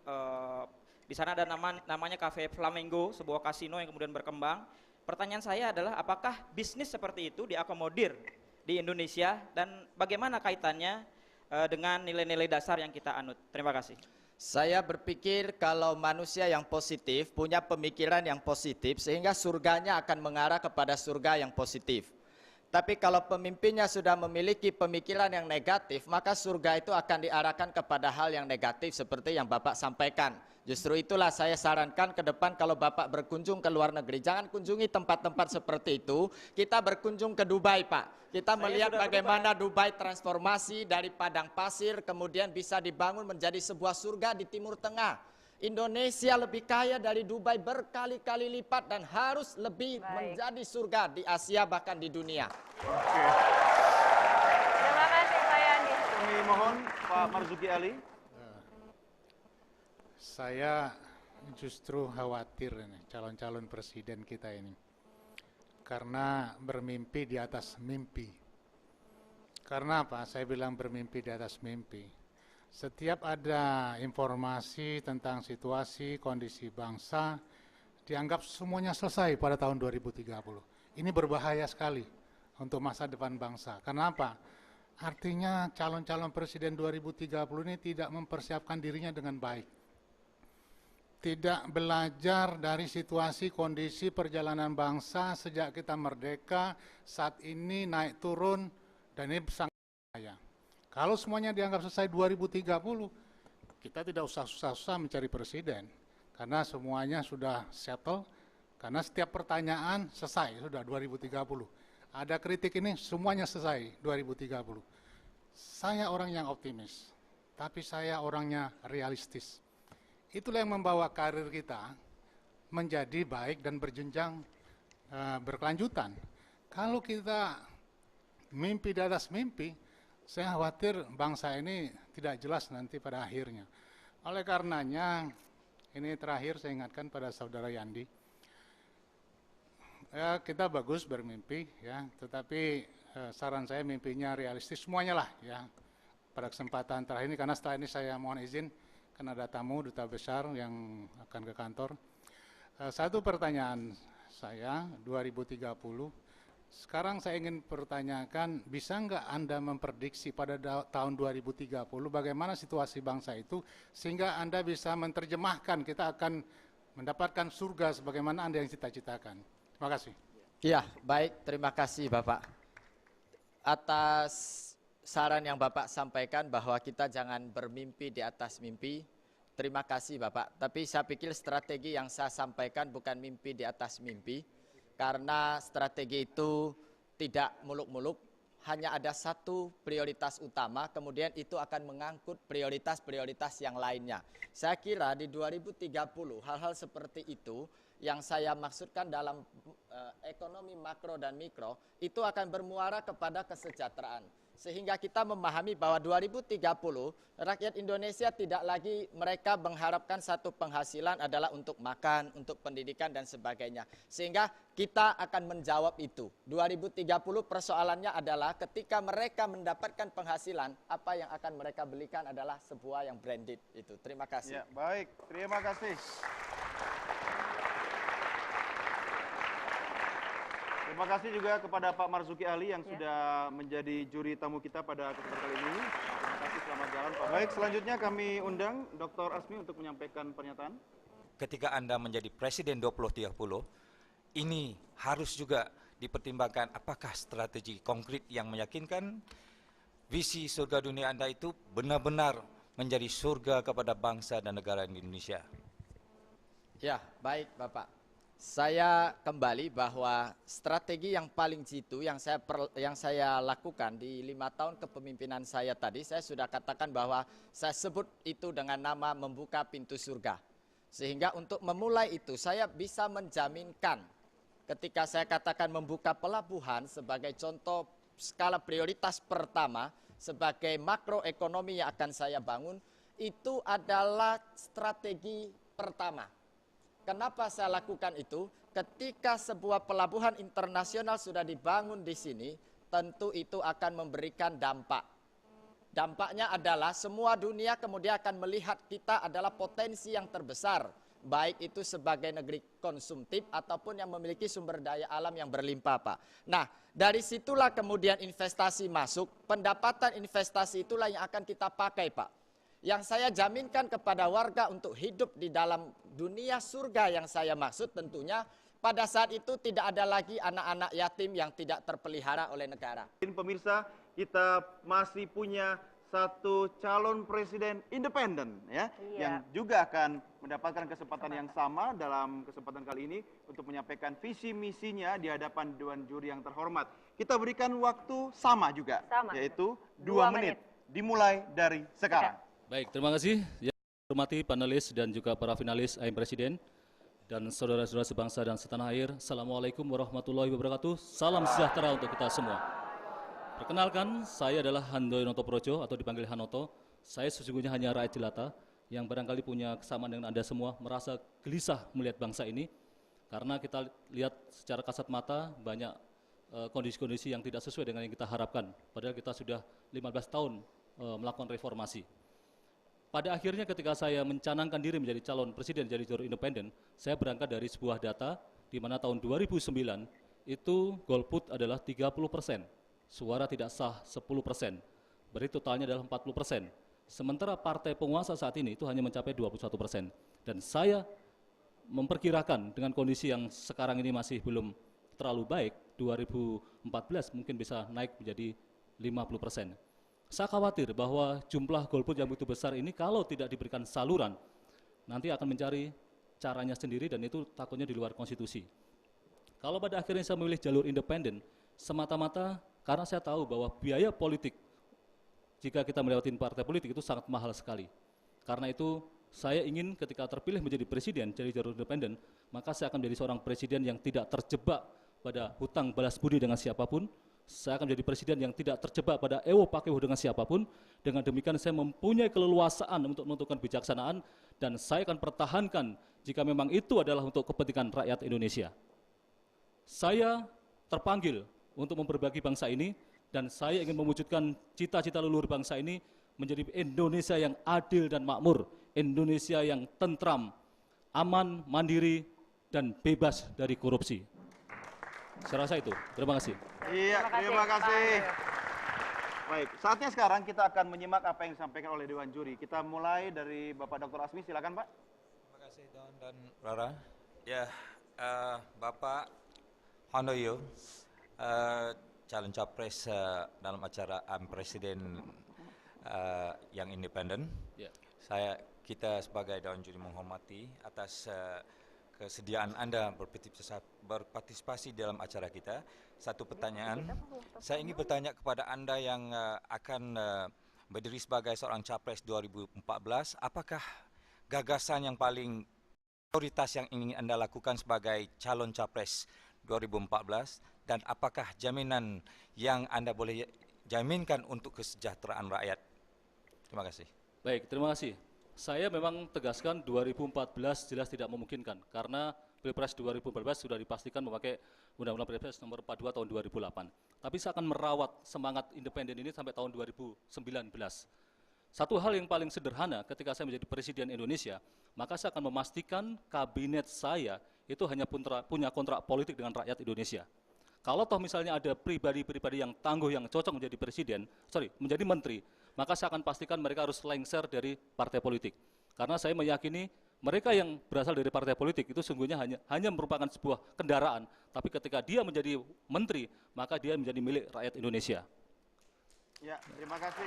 di sana ada namanya Cafe Flamingo, sebuah kasino yang kemudian berkembang. Pertanyaan saya adalah, apakah bisnis seperti itu diakomodir di Indonesia dan bagaimana kaitannya dengan nilai-nilai dasar yang kita anut? Terima kasih. Saya berpikir kalau manusia yang positif punya pemikiran yang positif, sehingga surganya akan mengarah kepada surga yang positif. Tapi kalau pemimpinnya sudah memiliki pemikiran yang negatif, maka surga itu akan diarahkan kepada hal yang negatif seperti yang Bapak sampaikan. Justru itulah saya sarankan ke depan kalau Bapak berkunjung ke luar negeri, jangan kunjungi tempat-tempat seperti itu. Kita berkunjung ke Dubai Pak. Kita melihat bagaimana Dubai transformasi dari padang pasir kemudian bisa dibangun menjadi sebuah surga di Timur Tengah. Indonesia lebih kaya dari Dubai berkali-kali lipat dan harus lebih menjadi surga di Asia bahkan di dunia. Terima kasih Pak Yandi. Kami mohon Pak Marzuki Ali. Saya justru khawatir ini calon-calon presiden kita ini, karena bermimpi di atas mimpi. Karena apa? Saya bilang bermimpi di atas mimpi. Setiap ada informasi tentang situasi, kondisi bangsa, dianggap semuanya selesai pada tahun 2030. Ini berbahaya sekali untuk masa depan bangsa. Kenapa? Artinya calon-calon presiden 2030 ini tidak mempersiapkan dirinya dengan baik. Tidak belajar dari situasi kondisi perjalanan bangsa sejak kita merdeka, saat ini naik turun, dan ini sangat bahaya. Kalau semuanya dianggap selesai 2030, kita tidak usah susah-susah mencari presiden, karena semuanya sudah settle, karena setiap pertanyaan selesai, sudah 2030. Ada kritik ini, semuanya selesai 2030. Saya orang yang optimis, tapi saya orangnya realistis. Itulah yang membawa karir kita menjadi baik dan berjenjang berkelanjutan. Kalau kita mimpi di atas mimpi, saya khawatir bangsa ini tidak jelas nanti pada akhirnya. Oleh karenanya, ini terakhir saya ingatkan pada saudara Yandi, ya, kita bagus bermimpi, ya, tetapi saran saya mimpinya realistis semuanya lah ya pada kesempatan terakhir ini, karena setelah ini saya mohon izin karena ada tamu duta besar yang akan ke kantor. Satu pertanyaan saya 2030. Sekarang saya ingin pertanyakan, bisa nggak Anda memprediksi pada tahun 2030 bagaimana situasi bangsa itu sehingga Anda bisa menerjemahkan kita akan mendapatkan surga sebagaimana Anda yang cita-citakan. Terima kasih. Iya, baik, terima kasih Bapak. Atas saran yang Bapak sampaikan bahwa kita jangan bermimpi di atas mimpi, terima kasih Bapak. Tapi saya pikir strategi yang saya sampaikan bukan mimpi di atas mimpi, karena strategi itu tidak muluk-muluk, hanya ada satu prioritas utama, kemudian itu akan mengangkut prioritas-prioritas yang lainnya. Saya kira di 2030 hal-hal seperti itu yang saya maksudkan dalam ekonomi makro dan mikro itu akan bermuara kepada kesejahteraan. Sehingga kita memahami bahwa 2030 rakyat Indonesia tidak lagi mereka mengharapkan satu penghasilan adalah untuk makan, untuk pendidikan dan sebagainya. Sehingga kita akan menjawab itu. 2030 persoalannya adalah ketika mereka mendapatkan penghasilan, apa yang akan mereka belikan adalah sebuah yang branded itu. Terima kasih. Ya, baik, terima kasih. Terima kasih juga kepada Pak Marzuki Ali yang sudah menjadi juri tamu kita pada kesempatan kali ini. Terima kasih, selamat jalan Pak. Baik, selanjutnya kami undang Dr. Asmi untuk menyampaikan pernyataan. Ketika Anda menjadi Presiden 2030, ini harus juga dipertimbangkan apakah strategi konkret yang meyakinkan visi surga dunia Anda itu benar-benar menjadi surga kepada bangsa dan negara Indonesia. Ya, baik Bapak. Saya kembali bahwa strategi yang paling jitu yang saya lakukan di 5 tahun kepemimpinan saya tadi, saya sudah katakan bahwa saya sebut itu dengan nama membuka pintu surga. Sehingga untuk memulai itu saya bisa menjaminkan ketika saya katakan membuka pelabuhan sebagai contoh skala prioritas pertama sebagai makroekonomi yang akan saya bangun, itu adalah strategi pertama. Kenapa saya lakukan itu? Ketika sebuah pelabuhan internasional sudah dibangun di sini, tentu itu akan memberikan dampak. Dampaknya adalah semua dunia kemudian akan melihat kita adalah potensi yang terbesar, baik itu sebagai negeri konsumtif ataupun yang memiliki sumber daya alam yang berlimpah, Pak. Nah, dari situlah kemudian investasi masuk, pendapatan investasi itulah yang akan kita pakai, Pak. Yang saya jaminkan kepada warga untuk hidup di dalam dunia surga yang saya maksud tentunya pada saat itu tidak ada lagi anak-anak yatim yang tidak terpelihara oleh negara. Pemirsa, kita masih punya satu calon presiden independen ya, yang juga akan mendapatkan kesempatan yang sama dalam kesempatan kali ini untuk menyampaikan visi misinya di hadapan Dewan Juri yang terhormat. Kita berikan waktu sama juga, yaitu 2 menit. Dimulai dari sekarang. Baik, terima kasih yang hormati panelis dan juga para finalis AM Presiden dan saudara-saudara sebangsa dan setanah air. Assalamualaikum warahmatullahi wabarakatuh. Salam sejahtera untuk kita semua. Perkenalkan, saya adalah Handoyo Notoprojo atau dipanggil Hanoto. Saya sesungguhnya hanya rakyat jelata yang barangkali punya kesamaan dengan Anda semua, merasa gelisah melihat bangsa ini karena kita lihat secara kasat mata banyak kondisi-kondisi yang tidak sesuai dengan yang kita harapkan. Padahal kita sudah 15 tahun melakukan reformasi. Pada akhirnya ketika saya mencanangkan diri menjadi calon presiden jadi jalur independen, saya berangkat dari sebuah data di mana tahun 2009 itu golput adalah 30%, suara tidak sah 10%, berarti totalnya adalah 40%. Sementara partai penguasa saat ini itu hanya mencapai 21%. Dan saya memperkirakan dengan kondisi yang sekarang ini masih belum terlalu baik, 2014 mungkin bisa naik menjadi 50%. Saya khawatir bahwa jumlah golput yang begitu besar ini kalau tidak diberikan saluran, nanti akan mencari caranya sendiri dan itu takutnya di luar konstitusi. Kalau pada akhirnya saya memilih jalur independen, semata-mata karena saya tahu bahwa biaya politik jika kita melewati partai politik itu sangat mahal sekali. Karena itu saya ingin ketika terpilih menjadi presiden dari jalur independen, maka saya akan menjadi seorang presiden yang tidak terjebak pada hutang balas budi dengan siapapun. Saya akan menjadi presiden yang tidak terjebak pada ewo pakewo dengan siapapun. Dengan demikian saya mempunyai keleluasaan untuk menentukan kebijaksanaan dan saya akan pertahankan jika memang itu adalah untuk kepentingan rakyat Indonesia. Saya terpanggil untuk memperbaiki bangsa ini dan saya ingin mewujudkan cita-cita leluhur bangsa ini menjadi Indonesia yang adil dan makmur, Indonesia yang tentram, aman, mandiri, dan bebas dari korupsi. Saya rasa itu. Terima kasih. Iya, terima kasih. Baik, saatnya sekarang kita akan menyimak apa yang disampaikan oleh Dewan Juri. Kita mulai dari Bapak Dr. Asmi, silakan Pak. Terima kasih Don dan Rara. Ya, Bapak Handoyo, calon capres dalam acara Presiden yang independen. Ya. Kita sebagai Dewan Juri menghormati atas kesediaan Anda berpartisipasi dalam acara kita. Satu pertanyaan, saya ingin bertanya kepada Anda yang akan berdiri sebagai seorang capres 2014, apakah gagasan yang paling prioritas yang ingin Anda lakukan sebagai calon capres 2014, dan apakah jaminan yang Anda boleh jaminkan untuk kesejahteraan rakyat? Terima kasih. Baik, terima kasih. Saya memang tegaskan 2014 jelas tidak memungkinkan karena Pilpres 2014 sudah dipastikan memakai Undang-Undang Pilpres nomor 42 tahun 2008. Tapi saya akan merawat semangat independen ini sampai tahun 2019. Satu hal yang paling sederhana ketika saya menjadi Presiden Indonesia, maka saya akan memastikan kabinet saya itu hanya punya kontrak politik dengan rakyat Indonesia. Kalau toh misalnya ada pribadi-pribadi yang tangguh yang cocok menjadi menjadi menteri, maka saya akan pastikan mereka harus lengser dari partai politik. Karena saya meyakini mereka yang berasal dari partai politik itu sungguhnya hanya merupakan sebuah kendaraan, tapi ketika dia menjadi menteri, maka dia menjadi milik rakyat Indonesia. Ya, terima kasih.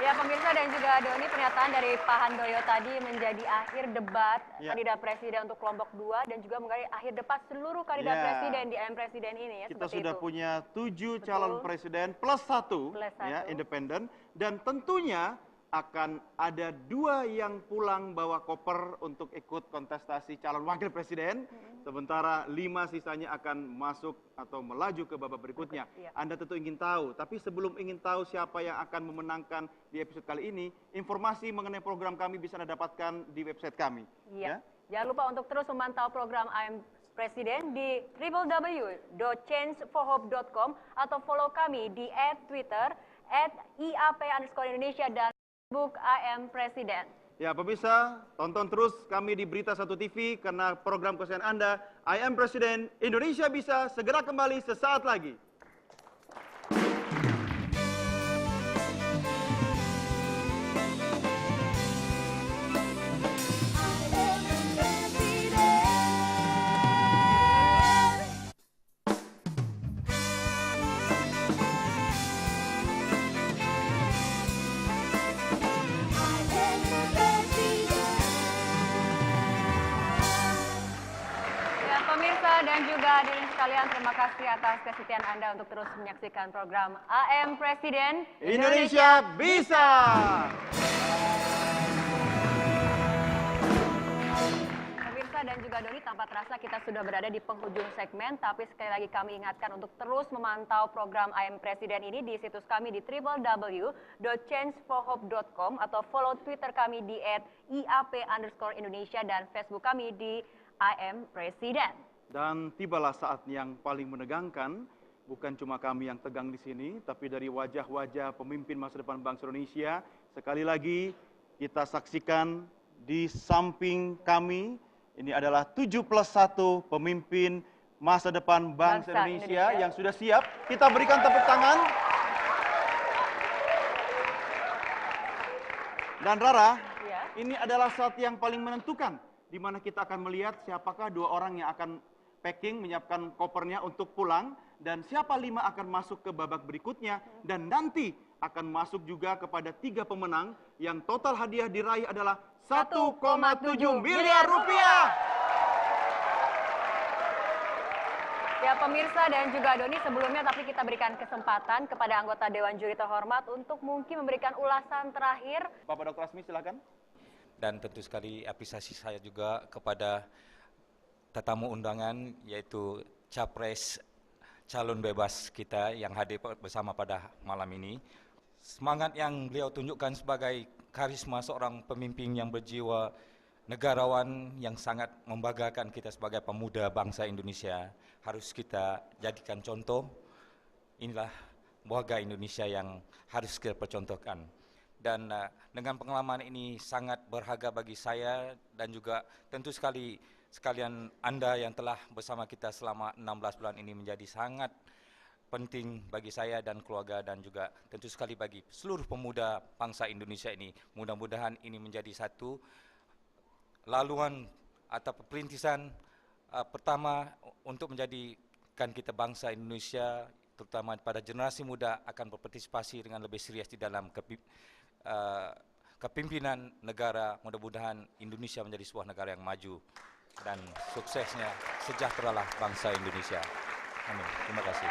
Ya, pemirsa dan juga Doni, pernyataan dari Pak Handoyo tadi menjadi akhir debat kandidat presiden untuk kelompok 2 dan juga menjadi akhir debat seluruh kandidat presiden di AM Presiden ini ya. Kita sudah punya 7 calon presiden plus 1 ya, independen, dan tentunya akan ada 2 yang pulang bawa koper untuk ikut kontestasi calon wakil presiden, sementara 5 sisanya akan masuk atau melaju ke babak berikutnya. Anda tentu ingin tahu, tapi sebelum ingin tahu siapa yang akan memenangkan di episode kali ini, informasi mengenai program kami bisa Anda dapatkan di website kami. Iya. Jangan lupa untuk terus memantau program AM Presiden di www.changeforhope.com atau follow kami di @Twitter @IAP_Indonesia dan Facebook AM Presiden. Ya, pemirsa, tonton terus kami di Berita 1 TV karena program kesayangan Anda, I Am Presiden, Indonesia Bisa, segera kembali sesaat lagi. Dan juga hadirin sekalian, terima kasih atas kesetiaan Anda untuk terus menyaksikan program AM Presiden Indonesia Bisa. Pemirsa dan juga Doni, tanpa terasa kita sudah berada di penghujung segmen, tapi sekali lagi kami ingatkan untuk terus memantau program AM Presiden ini di situs kami di www.changeforhope.com atau follow Twitter kami di @IAP_Indonesia dan Facebook kami di AM Presiden. Dan tibalah saat yang paling menegangkan, bukan cuma kami yang tegang di sini, tapi dari wajah-wajah pemimpin masa depan bangsa Indonesia. Sekali lagi kita saksikan di samping kami, ini adalah 7+1 pemimpin masa depan bangsa Indonesia yang sudah siap. Kita berikan tepuk tangan. Dan Rara, ini adalah saat yang paling menentukan, di mana kita akan melihat siapakah 2 orang yang akan packing, menyiapkan kopernya untuk pulang, dan siapa 5 akan masuk ke babak berikutnya, dan nanti akan masuk juga kepada 3 pemenang yang total hadiah diraih adalah 1,7 miliar rupiah. Ya pemirsa dan juga Doni, sebelumnya tapi kita berikan kesempatan kepada anggota Dewan Juri terhormat untuk mungkin memberikan ulasan terakhir. Bapak Dr. Asmi, silakan. Dan tentu sekali apresiasi saya juga kepada tetamu undangan, yaitu capres calon bebas kita yang hadir bersama pada malam ini. Semangat yang beliau tunjukkan sebagai karisma seorang pemimpin yang berjiwa negarawan yang sangat membanggakan kita sebagai pemuda bangsa Indonesia, harus kita jadikan contoh. Inilah warga Indonesia yang harus kita percontohkan. Dan dengan pengalaman ini sangat berharga bagi saya dan juga tentu sekalian Anda yang telah bersama kita selama 16 bulan ini menjadi sangat penting bagi saya dan keluarga dan juga tentu sekali bagi seluruh pemuda bangsa Indonesia ini. Mudah-mudahan ini menjadi satu laluan atau perintisan pertama untuk menjadikan kita bangsa Indonesia, terutama pada generasi muda, akan berpartisipasi dengan lebih serius di dalam kepimpinan negara. Mudah-mudahan Indonesia menjadi sebuah negara yang maju dan suksesnya sejahteralah bangsa Indonesia. Amin. Terima kasih.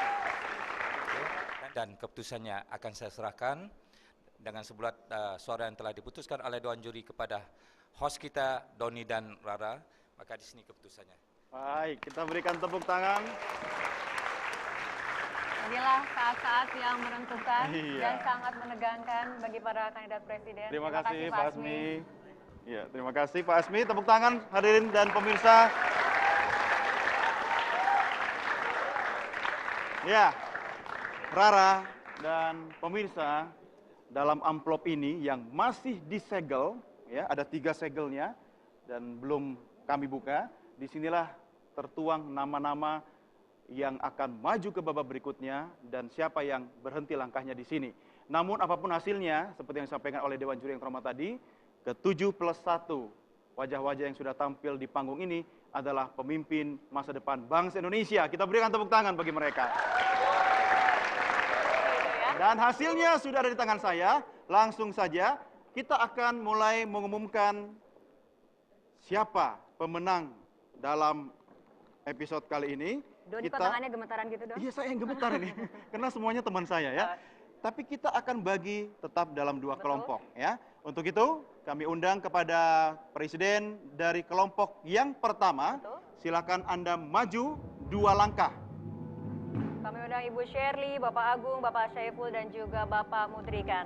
Dan keputusannya akan saya serahkan dengan sebulat suara yang telah diputuskan oleh Dewan Juri kepada host kita Doni dan Rara. Maka di sini keputusannya. Baik, kita berikan tepuk tangan. Inilah saat-saat yang menentukan Iya. dan sangat menegangkan bagi para kandidat presiden. Terima kasih Pak Asmi. Ya, terima kasih Pak Asmi. Tepuk tangan hadirin dan pemirsa. Ya, Rara dan pemirsa, dalam amplop ini yang masih disegel, ya, ada 3 segelnya dan belum kami buka. Disinilah tertuang nama-nama yang akan maju ke babak berikutnya dan siapa yang berhenti langkahnya di sini. Namun apapun hasilnya, seperti yang disampaikan oleh Dewan Juri yang terhormat tadi, ke-7+1 wajah-wajah yang sudah tampil di panggung ini adalah pemimpin masa depan bangsa Indonesia. Kita berikan tepuk tangan bagi mereka. Dan hasilnya sudah ada di tangan saya. Langsung saja kita akan mulai mengumumkan siapa pemenang dalam episode kali ini. Doni kok tangannya gemetaran gitu, Don? Iya, saya yang gemetar ini. Karena semuanya teman saya ya. Tapi kita akan bagi tetap dalam 2 kelompok ya. Untuk itu kami undang kepada presiden dari kelompok yang pertama. Silakan Anda maju 2 langkah. Kami undang Ibu Shirley, Bapak Agung, Bapak Syaiful, dan juga Bapak Mudrikan.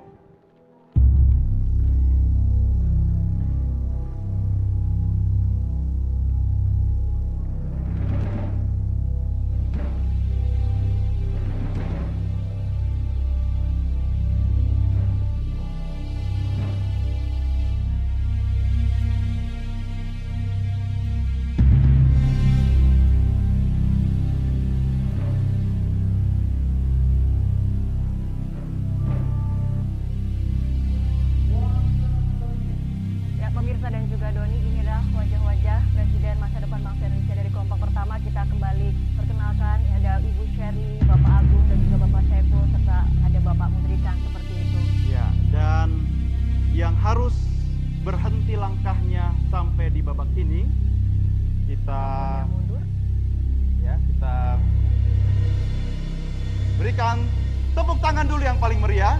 Berikan tepuk tangan dulu yang paling meriah.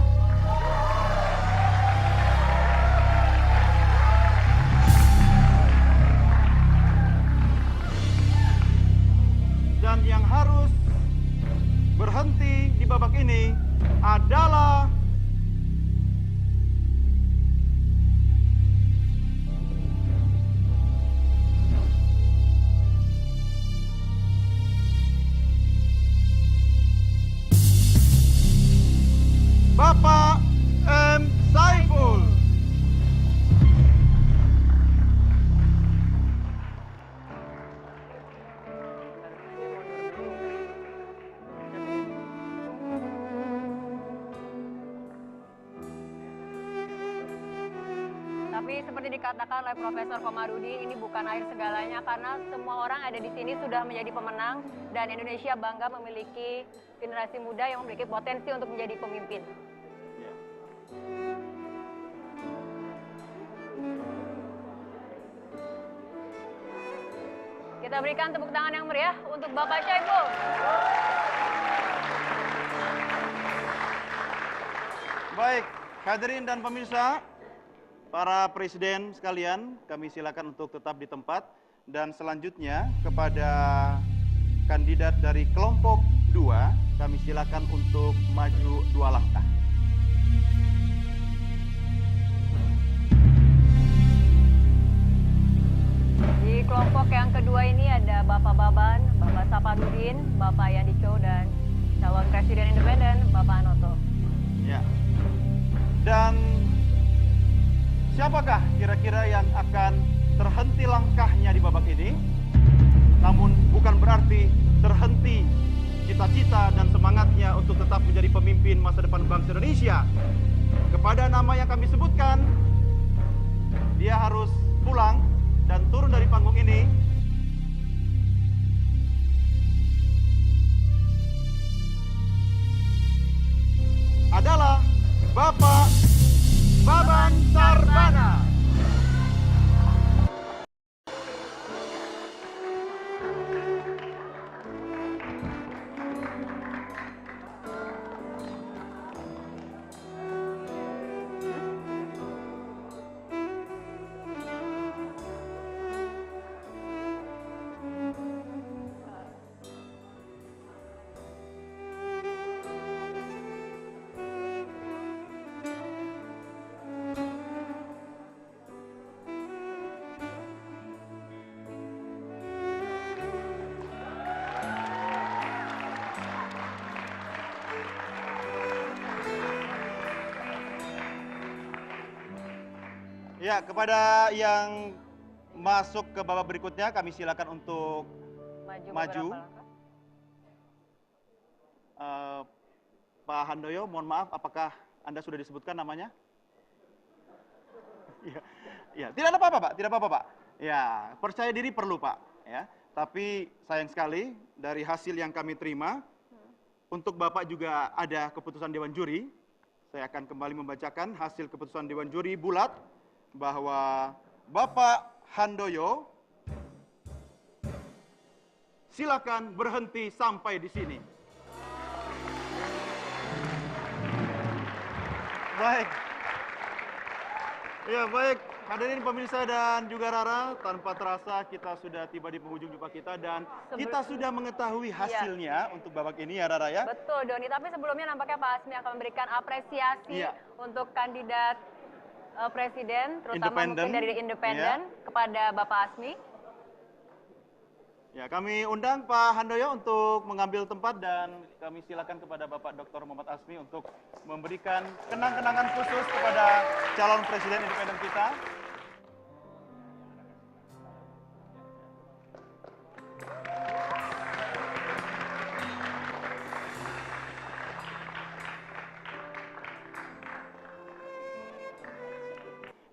Dan yang harus berhenti di babak ini adalah Bapak M. Saiful. Tapi seperti dikatakan oleh Profesor Komarudin, ini bukan akhir segalanya karena semua orang ada di sini sudah menjadi pemenang dan Indonesia bangga memiliki generasi muda yang memiliki potensi untuk menjadi pemimpin. Kita berikan tepuk tangan yang meriah untuk Bapak Syaiful. Baik, hadirin dan pemirsa, para presiden sekalian, kami silakan untuk tetap di tempat. Dan selanjutnya kepada kandidat dari kelompok 2, kami silakan untuk maju 2 langkah. Di kelompok yang kedua ini ada Bapak Baban, Bapak Saparudin, Bapak Yandico, dan calon presiden independen Bapak Anoto. Ya. Dan siapakah kira-kira yang akan terhenti langkahnya di babak ini? Namun bukan berarti terhenti cita-cita dan semangatnya untuk tetap menjadi pemimpin masa depan bangsa Indonesia. Kepada nama yang kami sebutkan, dia harus pulang dan turun dari panggung ini adalah Bapak Baban Sarbana. Ya, kepada yang masuk ke babak berikutnya, kami silakan untuk maju. Pak Handoyo, mohon maaf, apakah Anda sudah disebutkan namanya? Ya, tidak ada apa-apa, Pak. Tidak apa-apa, Pak. Ya, percaya diri perlu, Pak. Ya, tapi sayang sekali dari hasil yang kami terima, untuk Bapak juga ada keputusan Dewan Juri. Saya akan kembali membacakan hasil keputusan Dewan Juri bulat bahwa Bapak Handoyo silakan berhenti sampai di sini. Baik. Ya, baik. Hadirin pemirsa dan juga Rara, tanpa terasa kita sudah tiba di penghujung jumpa kita dan kita sudah mengetahui hasilnya untuk babak ini ya Rara ya. Betul Doni, tapi sebelumnya nampaknya Pak Asmi akan memberikan apresiasi untuk kandidat presiden, terutama mungkin dari independen kepada Bapak Asmi. Ya, kami undang Pak Handoyo untuk mengambil tempat dan kami silakan kepada Bapak Dr. Muhammad Asmi untuk memberikan kenang-kenangan khusus kepada calon presiden independen kita.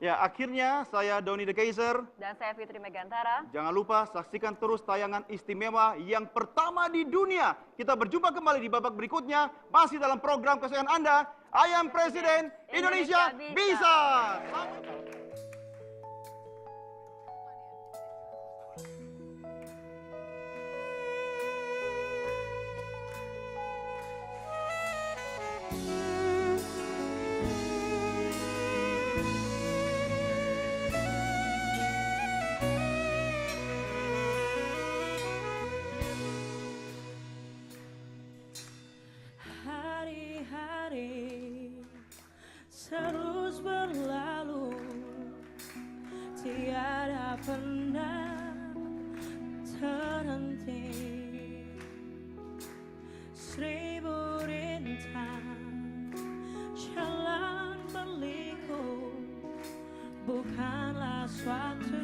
Ya, akhirnya saya Doni The Kaiser. Dan saya Fitri Megantara. Jangan lupa saksikan terus tayangan istimewa yang pertama di dunia. Kita berjumpa kembali di babak berikutnya, masih dalam program kesayangan Anda, I Am Presiden Indonesia Bisa. Terus berlalu, tiada pernah terhenti. Seribu rintang jalan berliku, bukanlah suatu